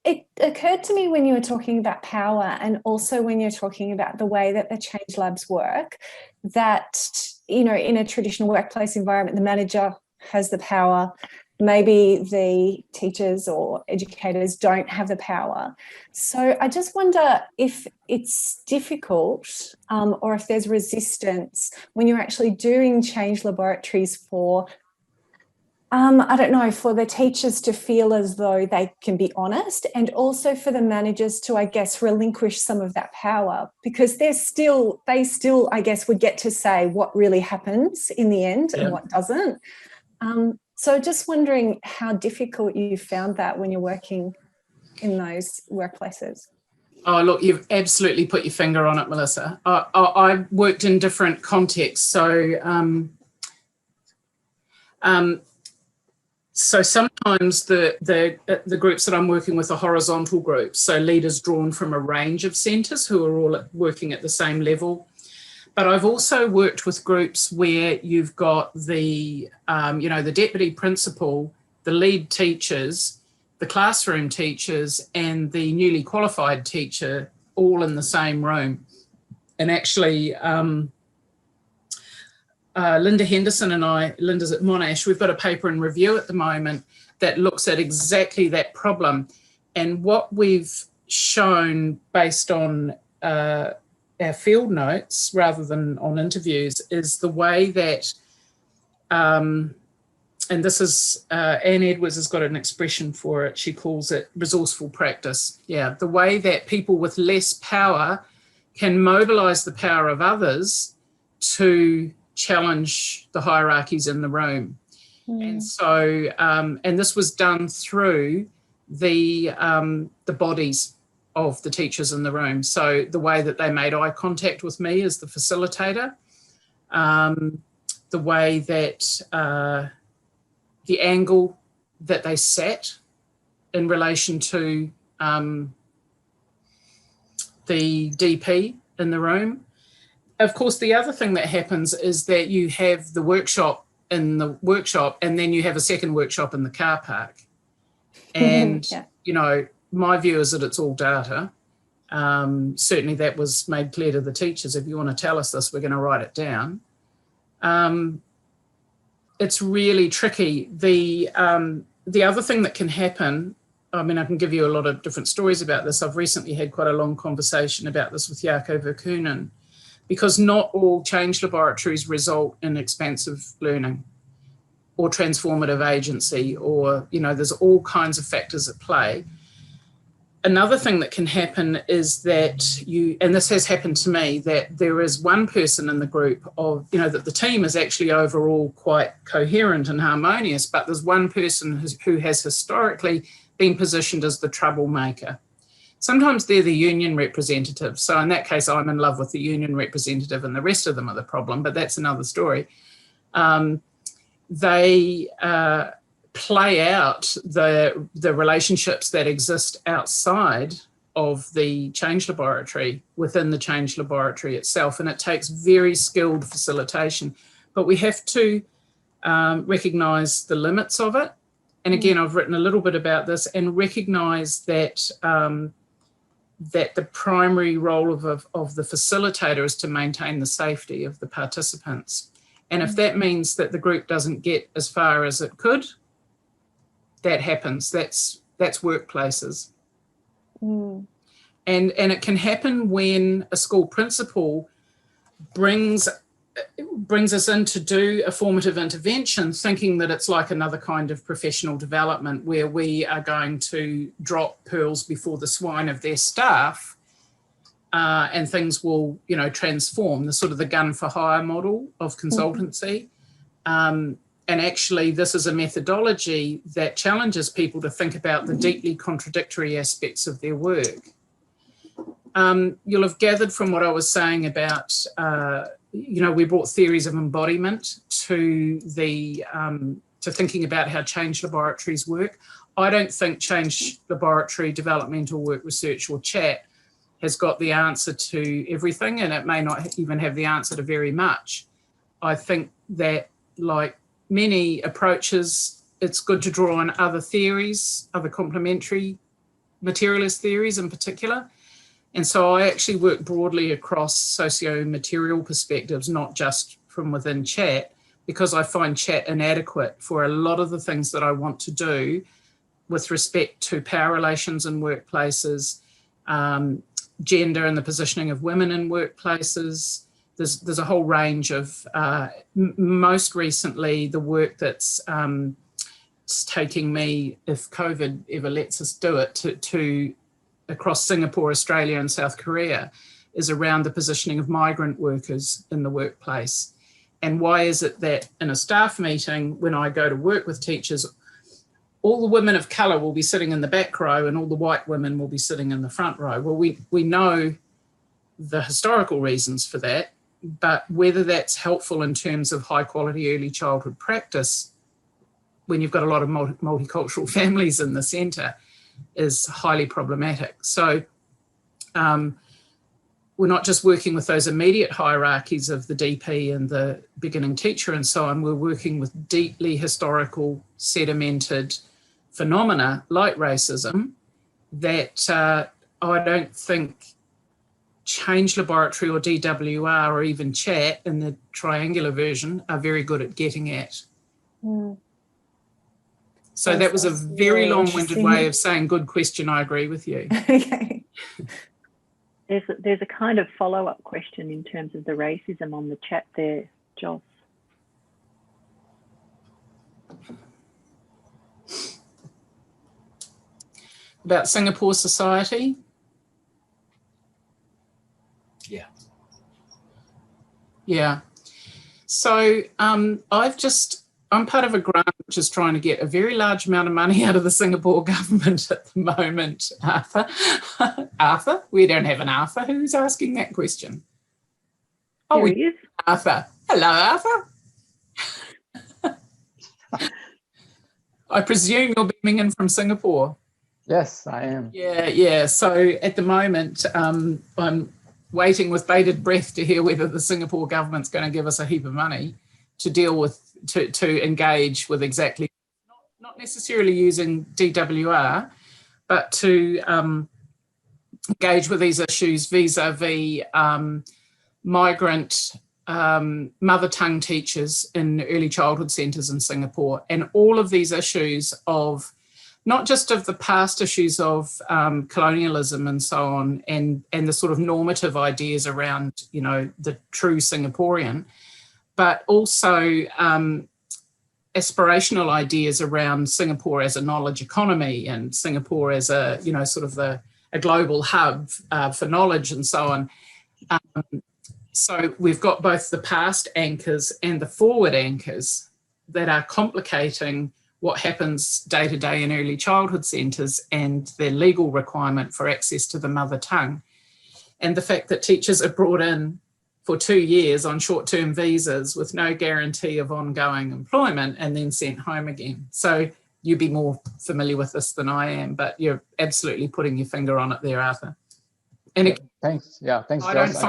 It occurred to me when you were talking about power, and also when you're talking about the way that the change labs work, that, in a traditional workplace environment, the manager has the power. Maybe the teachers or educators don't have the power. So I just wonder if it's difficult or if there's resistance when you're actually doing change laboratories for, for the teachers to feel as though they can be honest, and also for the managers to, relinquish some of that power, because they still, would get to say what really happens in the end and what doesn't. So just wondering how difficult you found that when you're working in those workplaces. Oh, look, you've absolutely put your finger on it, Melissa. I worked in different contexts. So sometimes the groups that I'm working with are horizontal groups, so leaders drawn from a range of centres who are all working at the same level. But I've also worked with groups where you've got the deputy principal, the lead teachers, the classroom teachers, and the newly qualified teacher all in the same room. And actually, Linda Henderson and I, Linda's at Monash, we've got a paper in review at the moment that looks at exactly that problem. And what we've shown based on our field notes rather than on interviews is the way that, and this is, Anne Edwards has got an expression for it, she calls it resourceful practice. Yeah, the way that people with less power can mobilise the power of others to challenge the hierarchies in the room. And so, and this was done through the bodies of the teachers in the room. So the way that they made eye contact with me as the facilitator, the way that the angle that they sat in relation to the DP in the room. Of course, the other thing that happens is that you have the workshop in the workshop and then you have a second workshop in the car park. And, you know, my view is that it's all data. Certainly that was made clear to the teachers. If you want to tell us this, we're going to write it down. It's really tricky. The other thing that can happen, I mean, I can give you a lot of different stories about this. I've recently had quite a long conversation about this with Jaakko Verkunen, because not all change laboratories result in expansive learning or transformative agency, or, you know, there's all kinds of factors at play. Another thing that can happen is that and this has happened to me, that there is one person in the group of, you know, that the team is actually overall quite coherent and harmonious, but there's one person who has historically been positioned as the troublemaker. Sometimes they're the union representative. So in that case, I'm in love with the union representative and the rest of them are the problem, but that's another story. They play out the relationships that exist outside of the change laboratory within the change laboratory itself. And it takes very skilled facilitation, but we have to recognise the limits of it. And again, I've written a little bit about this, and recognise that that the primary role of the facilitator is to maintain the safety of the participants. And if that means that the group doesn't get as far as it could, that happens. That's workplaces. And it can happen when a school principal brings us in to do a formative intervention, thinking that it's like another kind of professional development where we are going to drop pearls before the swine of their staff and things will, you know, transform, the sort of the gun for hire model of consultancy. And actually, this is a methodology that challenges people to think about the deeply contradictory aspects of their work. You'll have gathered from what I was saying about, you know, we brought theories of embodiment to the to thinking about how change laboratories work. I don't think change laboratory, developmental work research, or chat has got the answer to everything, and it may not even have the answer to very much. I think that, like many approaches, it's good to draw on other theories, other complementary materialist theories in particular. And so I actually work broadly across socio-material perspectives, not just from within chat, because I find chat inadequate for a lot of the things that I want to do with respect to power relations in workplaces, gender and the positioning of women in workplaces. There's a whole range of, most recently, the work that's taking me, if COVID ever lets us do it, to across Singapore, Australia and South Korea, is around the positioning of migrant workers in the workplace. And why is it that in a staff meeting, when I go to work with teachers, all the women of colour will be sitting in the back row and all the white women will be sitting in the front row? Well, we know the historical reasons for that, but whether that's helpful in terms of high quality early childhood practice when you've got a lot of multicultural families in the centre is highly problematic. So we're not just working with those immediate hierarchies of the DP and the beginning teacher and so on, we're working with deeply historical sedimented phenomena like racism that I don't think Change Laboratory or DWR or even chat in the triangular version are very good at getting at. So that was a very long-winded way of saying, good question, I agree with you. Okay. There's a kind of follow-up question in terms of the racism on the chat there, Joce. About Singapore society? Yeah. Yeah. So I'm part of a grant which is trying to get a very large amount of money out of the Singapore government at the moment. Arthur? Arthur? We don't have an Arthur. Who's asking that question? Oh, There he is. Arthur. Hello, Arthur. I presume you're beaming in from Singapore. Yes, I am. Yeah. So at the moment, I'm waiting with bated breath to hear whether the Singapore government's going to give us a heap of money to deal with, to engage with exactly, not necessarily using DWR, but to engage with these issues vis-a-vis migrant mother tongue teachers in early childhood centres in Singapore, and all of these issues of not just of the past issues of colonialism and so on, and the sort of normative ideas around, you know, the true Singaporean, but also aspirational ideas around Singapore as a knowledge economy and Singapore as a, you know, sort of a global hub for knowledge and so on. So we've got both the past anchors and the forward anchors that are complicating what happens day to day in early childhood centres and their legal requirement for access to the mother tongue. And the fact that teachers are brought in for 2 years on short-term visas with no guarantee of ongoing employment and then sent home again. So you'd be more familiar with this than I am, but you're absolutely putting your finger on it there, Arthur. And thanks. Yeah, thanks, I Joce.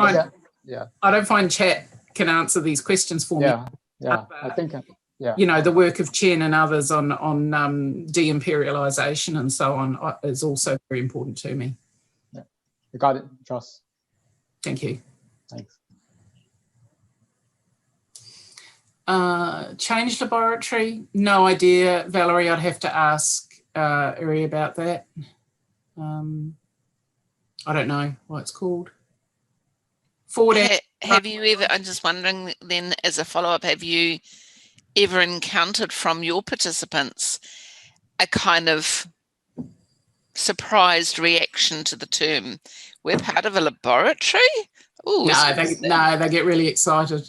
don't find chat can answer these questions for me. Yeah, I think, you know, the work of Chen and others on de-imperialisation and so on is also very important to me. Yeah, you got it, Joce. Thank you. Thanks. Change laboratory, no idea, Valerie. I'd have to ask Uri about that. I don't know what it's called. Have you ever, I'm just wondering then as a follow-up, have you ever encountered from your participants a kind of surprised reaction to the term? We're part of a laboratory? Ooh, no, they get really excited.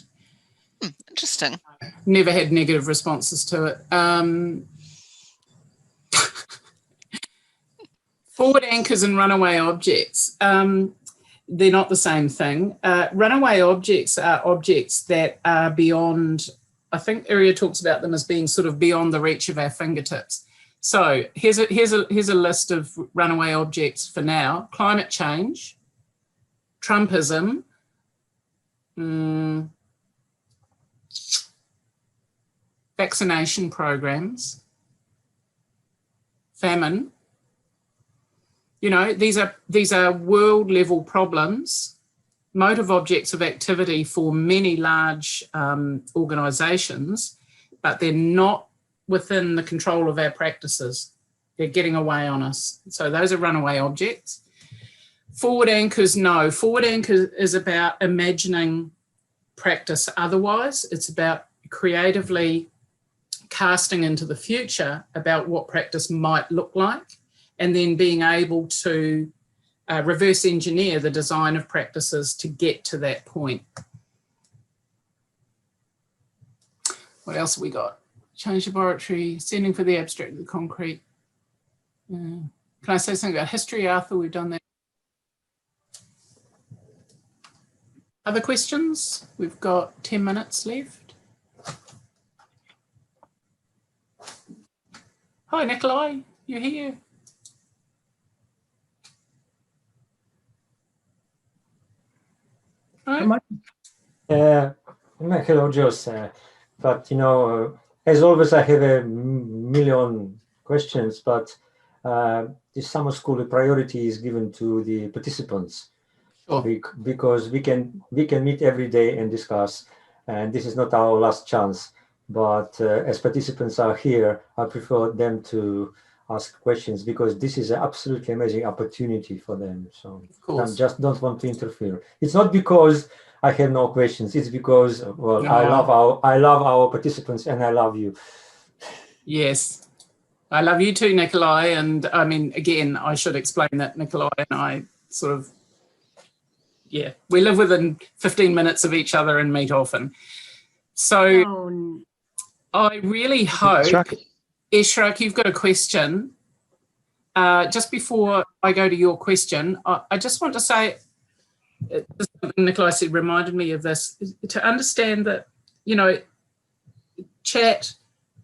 Interesting. Never had negative responses to it. Forward anchors and runaway objects. They're not the same thing. Runaway objects are objects that are beyond, I think Uriah talks about them as being sort of beyond the reach of our fingertips. So here's a list of runaway objects for now. Climate change, Trumpism, vaccination programs, famine. You know, these are world level problems, motive objects of activity for many large organisations, but they're not within the control of our practices. They're getting away on us. So those are runaway objects. Forward anchors, no. Forward anchor is about imagining practice otherwise. It's about creatively casting into the future about what practice might look like, and then being able to reverse engineer the design of practices to get to that point. What else have we got? Change laboratory, sending for the abstract, the concrete. Can I say something about history, Arthur? We've done that. Other questions? We've got 10 minutes left. Hi, Nikolai, you're here. Right. Hello, Joce. But as always, I have a million questions. But the summer school priority is given to the participants, because we can meet every day and discuss. And this is not our last chance. But as participants are here, I prefer them to ask questions, because this is an absolutely amazing opportunity for them. So I just don't want to interfere. It's not because I have no questions. It's because, well, I love our participants, and I love you. Yes, I love you too, Nikolai. And I mean, again, I should explain that Nikolai and I sort of, we live within 15 minutes of each other and meet often. So I really hope, Eshraq, you've got a question. Just before I go to your question, I just want to say, Nikolai said, reminded me of this, to understand that, chat,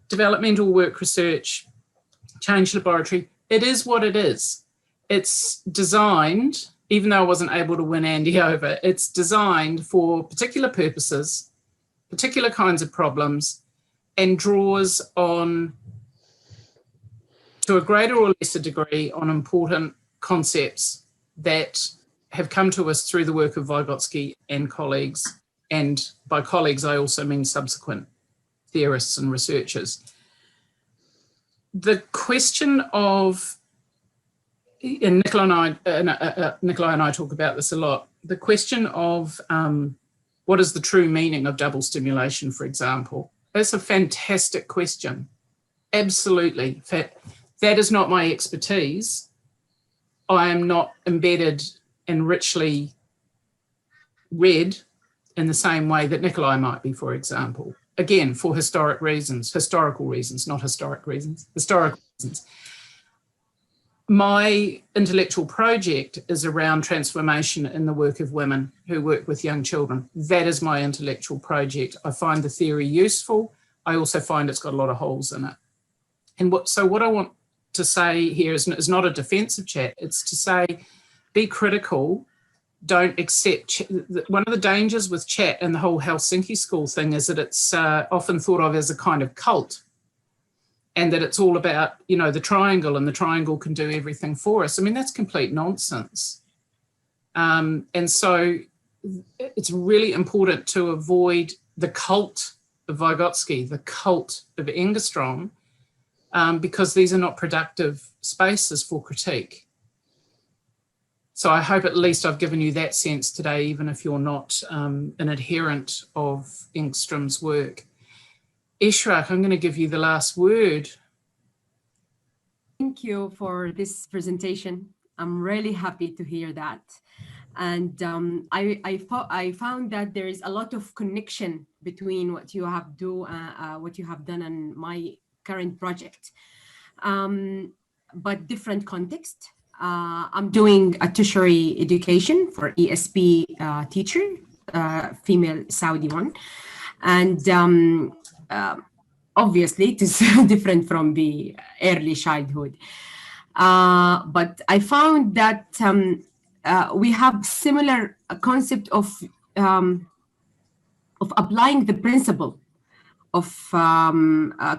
developmental work research, change laboratory, it is what it is. It's designed, even though I wasn't able to win Andy over, it's designed for particular purposes, particular kinds of problems, and draws on, to a greater or lesser degree, on important concepts that have come to us through the work of Vygotsky and colleagues. And by colleagues, I also mean subsequent theorists and researchers. The question of, and Nikolai and I talk about this a lot, the question of what is the true meaning of double stimulation, for example? That's a fantastic question. Absolutely. That is not my expertise. I am not embedded and richly read in the same way that Nikolai might be, for example. Again, for historical reasons, not historic reasons, historical reasons. My intellectual project is around transformation in the work of women who work with young children. That is my intellectual project. I find the theory useful. I also find it's got a lot of holes in it. And what I want to say here is not a defense of chat. It's to say, be critical, don't accept. One of the dangers with chat and the whole Helsinki school thing is that it's often thought of as a kind of cult, and that it's all about, the triangle, and the triangle can do everything for us. I mean, that's complete nonsense. And so it's really important to avoid the cult of Vygotsky, the cult of Engeström, because these are not productive spaces for critique. So I hope at least I've given you that sense today, even if you're not an adherent of Engeström's work. Eshraq, I'm going to give you the last word. Thank you for this presentation. I'm really happy to hear that. And I found that there is a lot of connection between what you have done and my current project, but different context. I'm doing a tertiary education for ESP teacher, female Saudi one. And obviously it is different from the early childhood. But I found that we have similar concept of applying the principle of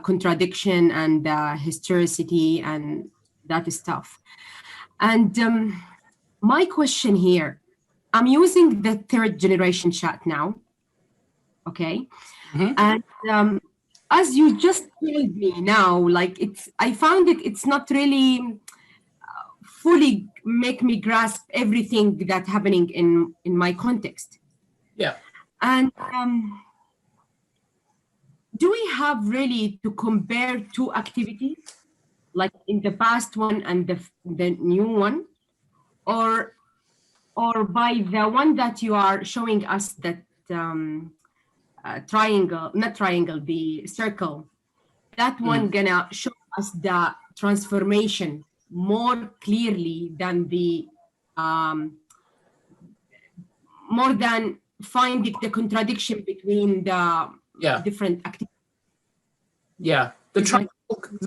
contradiction and historicity and that stuff. And my question here, I'm using the third generation chat now, okay? Mm-hmm. And as you just told me now, like I found it's not really fully make me grasp everything that's happening in my context. Yeah. And do we have really to compare two activities, like in the past one and the new one, or by the one that you are showing us that triangle, not triangle, the circle, that one gonna show us the transformation more clearly than the more than finding the contradiction between the different activities. Yeah, the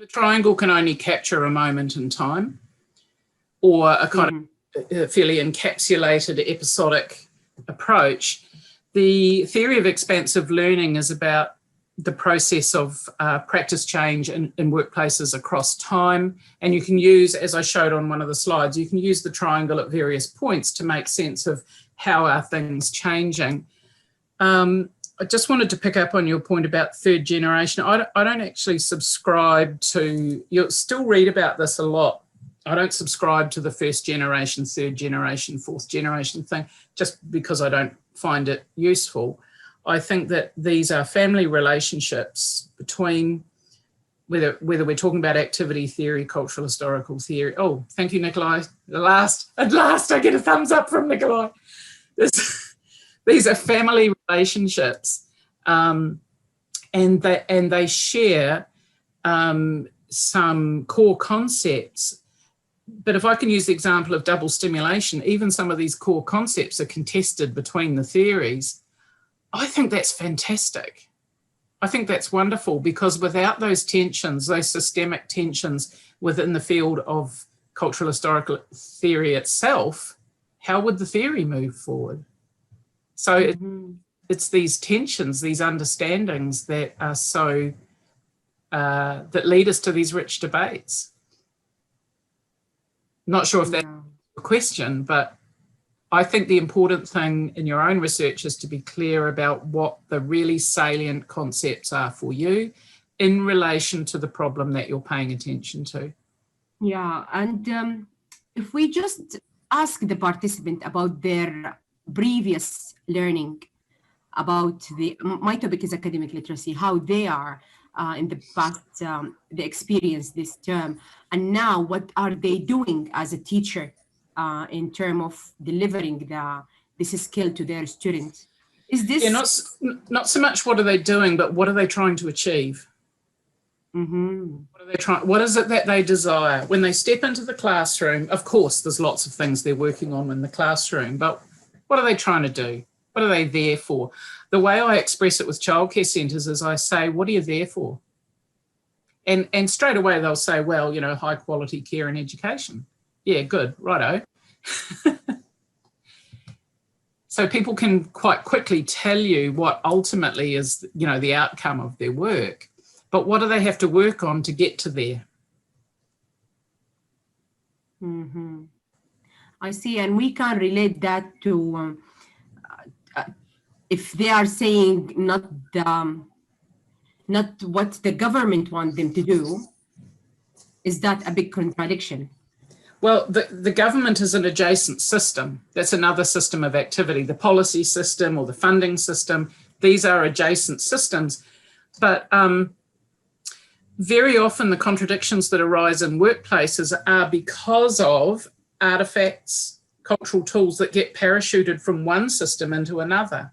triangle can only capture a moment in time, or a kind of fairly encapsulated episodic approach. The theory of expansive learning is about the process of practice change in workplaces across time. And you can use, as I showed on one of the slides, you can use the triangle at various points to make sense of how are things changing. I just wanted to pick up on your point about third generation. I don't actually subscribe to, you'll still read about this a lot. I don't subscribe to the first generation, third generation, fourth generation thing, just because I don't find it useful. I think that these are family relationships between, whether we're talking about activity theory, cultural historical theory. Oh, thank you, Nikolai. At last I get a thumbs up from Nikolai. These are family relationships, and they share some core concepts. But if I can use the example of double stimulation, even some of these core concepts are contested between the theories. I think that's fantastic. I think that's wonderful, because without those tensions, those systemic tensions within the field of cultural historical theory itself, how would the theory move forward? So it's these tensions, these understandings that are so, that lead us to these rich debates. Not sure if that's a question, but I think the important thing in your own research is to be clear about what the really salient concepts are for you in relation to the problem that you're paying attention to. Yeah, and if we just ask the participant about their previous learning about my topic is academic literacy, how they are in the past, they experienced this term, and now what are they doing as a teacher in terms of delivering this skill to their students? Is this not so much what are they doing, but what are they trying to achieve? What are they trying? What is it that they desire when they step into the classroom? Of course, there's lots of things they're working on in the classroom, but what are they trying to do? What are they there for? The way I express it with childcare centres is I say, what are you there for? And straight away they'll say, well, you know, high quality care and education. Yeah, good, righto. So people can quite quickly tell you what ultimately is, you know, the outcome of their work. But what do they have to work on to get to there? I see, and we can relate that to if they are saying not what the government wants them to do. Is that a big contradiction? Well, the government is an adjacent system. That's another system of activity. The policy system or the funding system, these are adjacent systems. But very often the contradictions that arise in workplaces are because of artifacts, cultural tools that get parachuted from one system into another.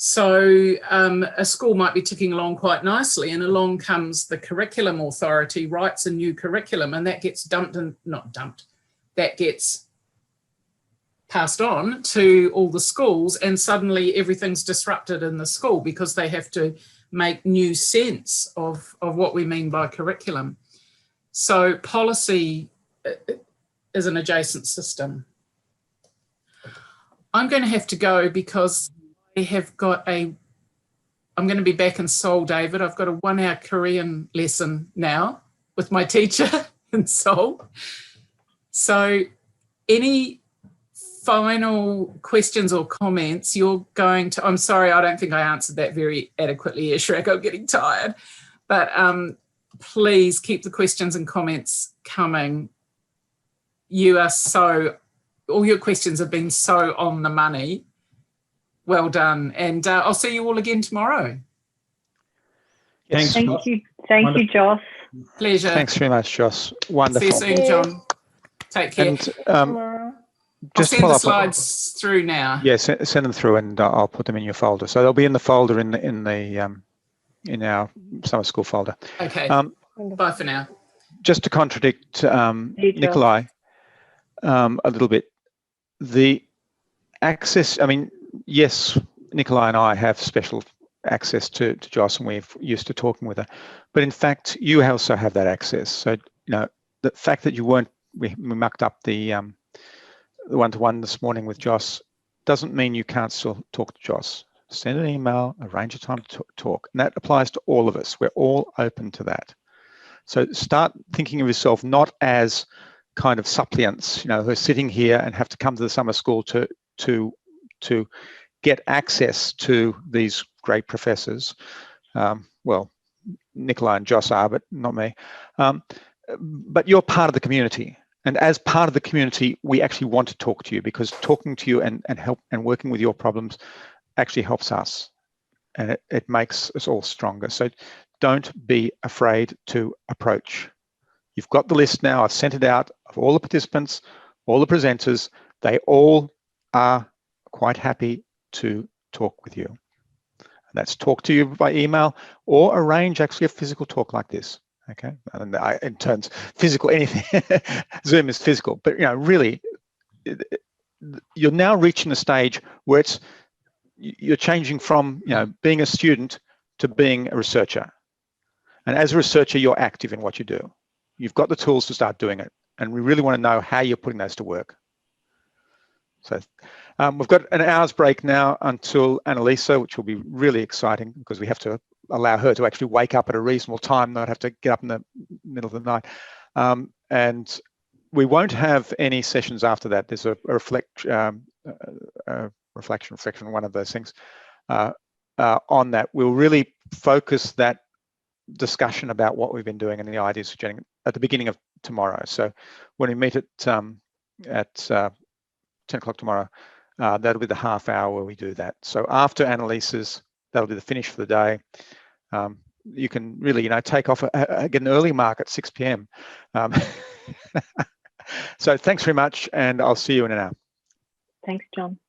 So a school might be ticking along quite nicely, and along comes the curriculum authority, writes a new curriculum, and that gets that gets passed on to all the schools, and suddenly everything's disrupted in the school because they have to make new sense of what we mean by curriculum. So policy is an adjacent system. I'm going to have to go because I have got I'm going to be back in Seoul, David. I've got a 1-hour Korean lesson now with my teacher in Seoul. So any final questions or comments you're going to, I'm sorry, I don't think I answered that very adequately, Eshrek, I'm getting tired, but please keep the questions and comments coming. You are all your questions have been so on the money. Well done. And I'll see you all again tomorrow. Yes. Thank you. Thank you, Joce. Pleasure. Thanks very much, Joce. Wonderful. See you soon, John. Take care. And I'll just send follow the up on- slides through now. Yeah, send them through, and I'll put them in your folder. So they'll be in the folder in our summer school folder. Okay. Bye for now. Just to contradict Nikolai a little bit, the access. I mean, yes, Nikolai and I have special access to Joce, and we're used to talking with her, but in fact, you also have that access. So the fact that you weren't, we mucked up the one-to-one this morning with Joce doesn't mean you can't still talk to Joce. Send an email, arrange a time to talk. And that applies to all of us. We're all open to that. So start thinking of yourself not as kind of suppliants, who are sitting here and have to come to the summer school to get access to these great professors. Well, Nikolai and Joce are, but not me. But you're part of the community. And as part of the community, we actually want to talk to you, because talking to you and help and working with your problems actually helps us, and it makes us all stronger. So don't be afraid to approach. You've got the list now. I've sent it out of all the participants, all the presenters. They all are quite happy to talk with you. And that's talk to you by email or arrange actually a physical talk like this. Okay, and in terms physical, anything, Zoom is physical, but really, you're now reaching a stage where you're changing from being a student to being a researcher, and as a researcher, you're active in what you do. You've got the tools to start doing it, and we really want to know how you're putting those to work. So we've got an hour's break now until Annalisa, which will be really exciting because we have to allow her to actually wake up at a reasonable time, not have to get up in the middle of the night. And we won't have any sessions after that. There's a reflection, one of those things on that. We'll really focus that discussion about what we've been doing and the ideas at the beginning of tomorrow. So when we meet at 10 o'clock tomorrow, that'll be the half hour where we do that. So after Annalisa's, that'll be the finish for the day. You can really, take off, get an early mark at 6 p.m. So thanks very much, and I'll see you in an hour. Thanks, John.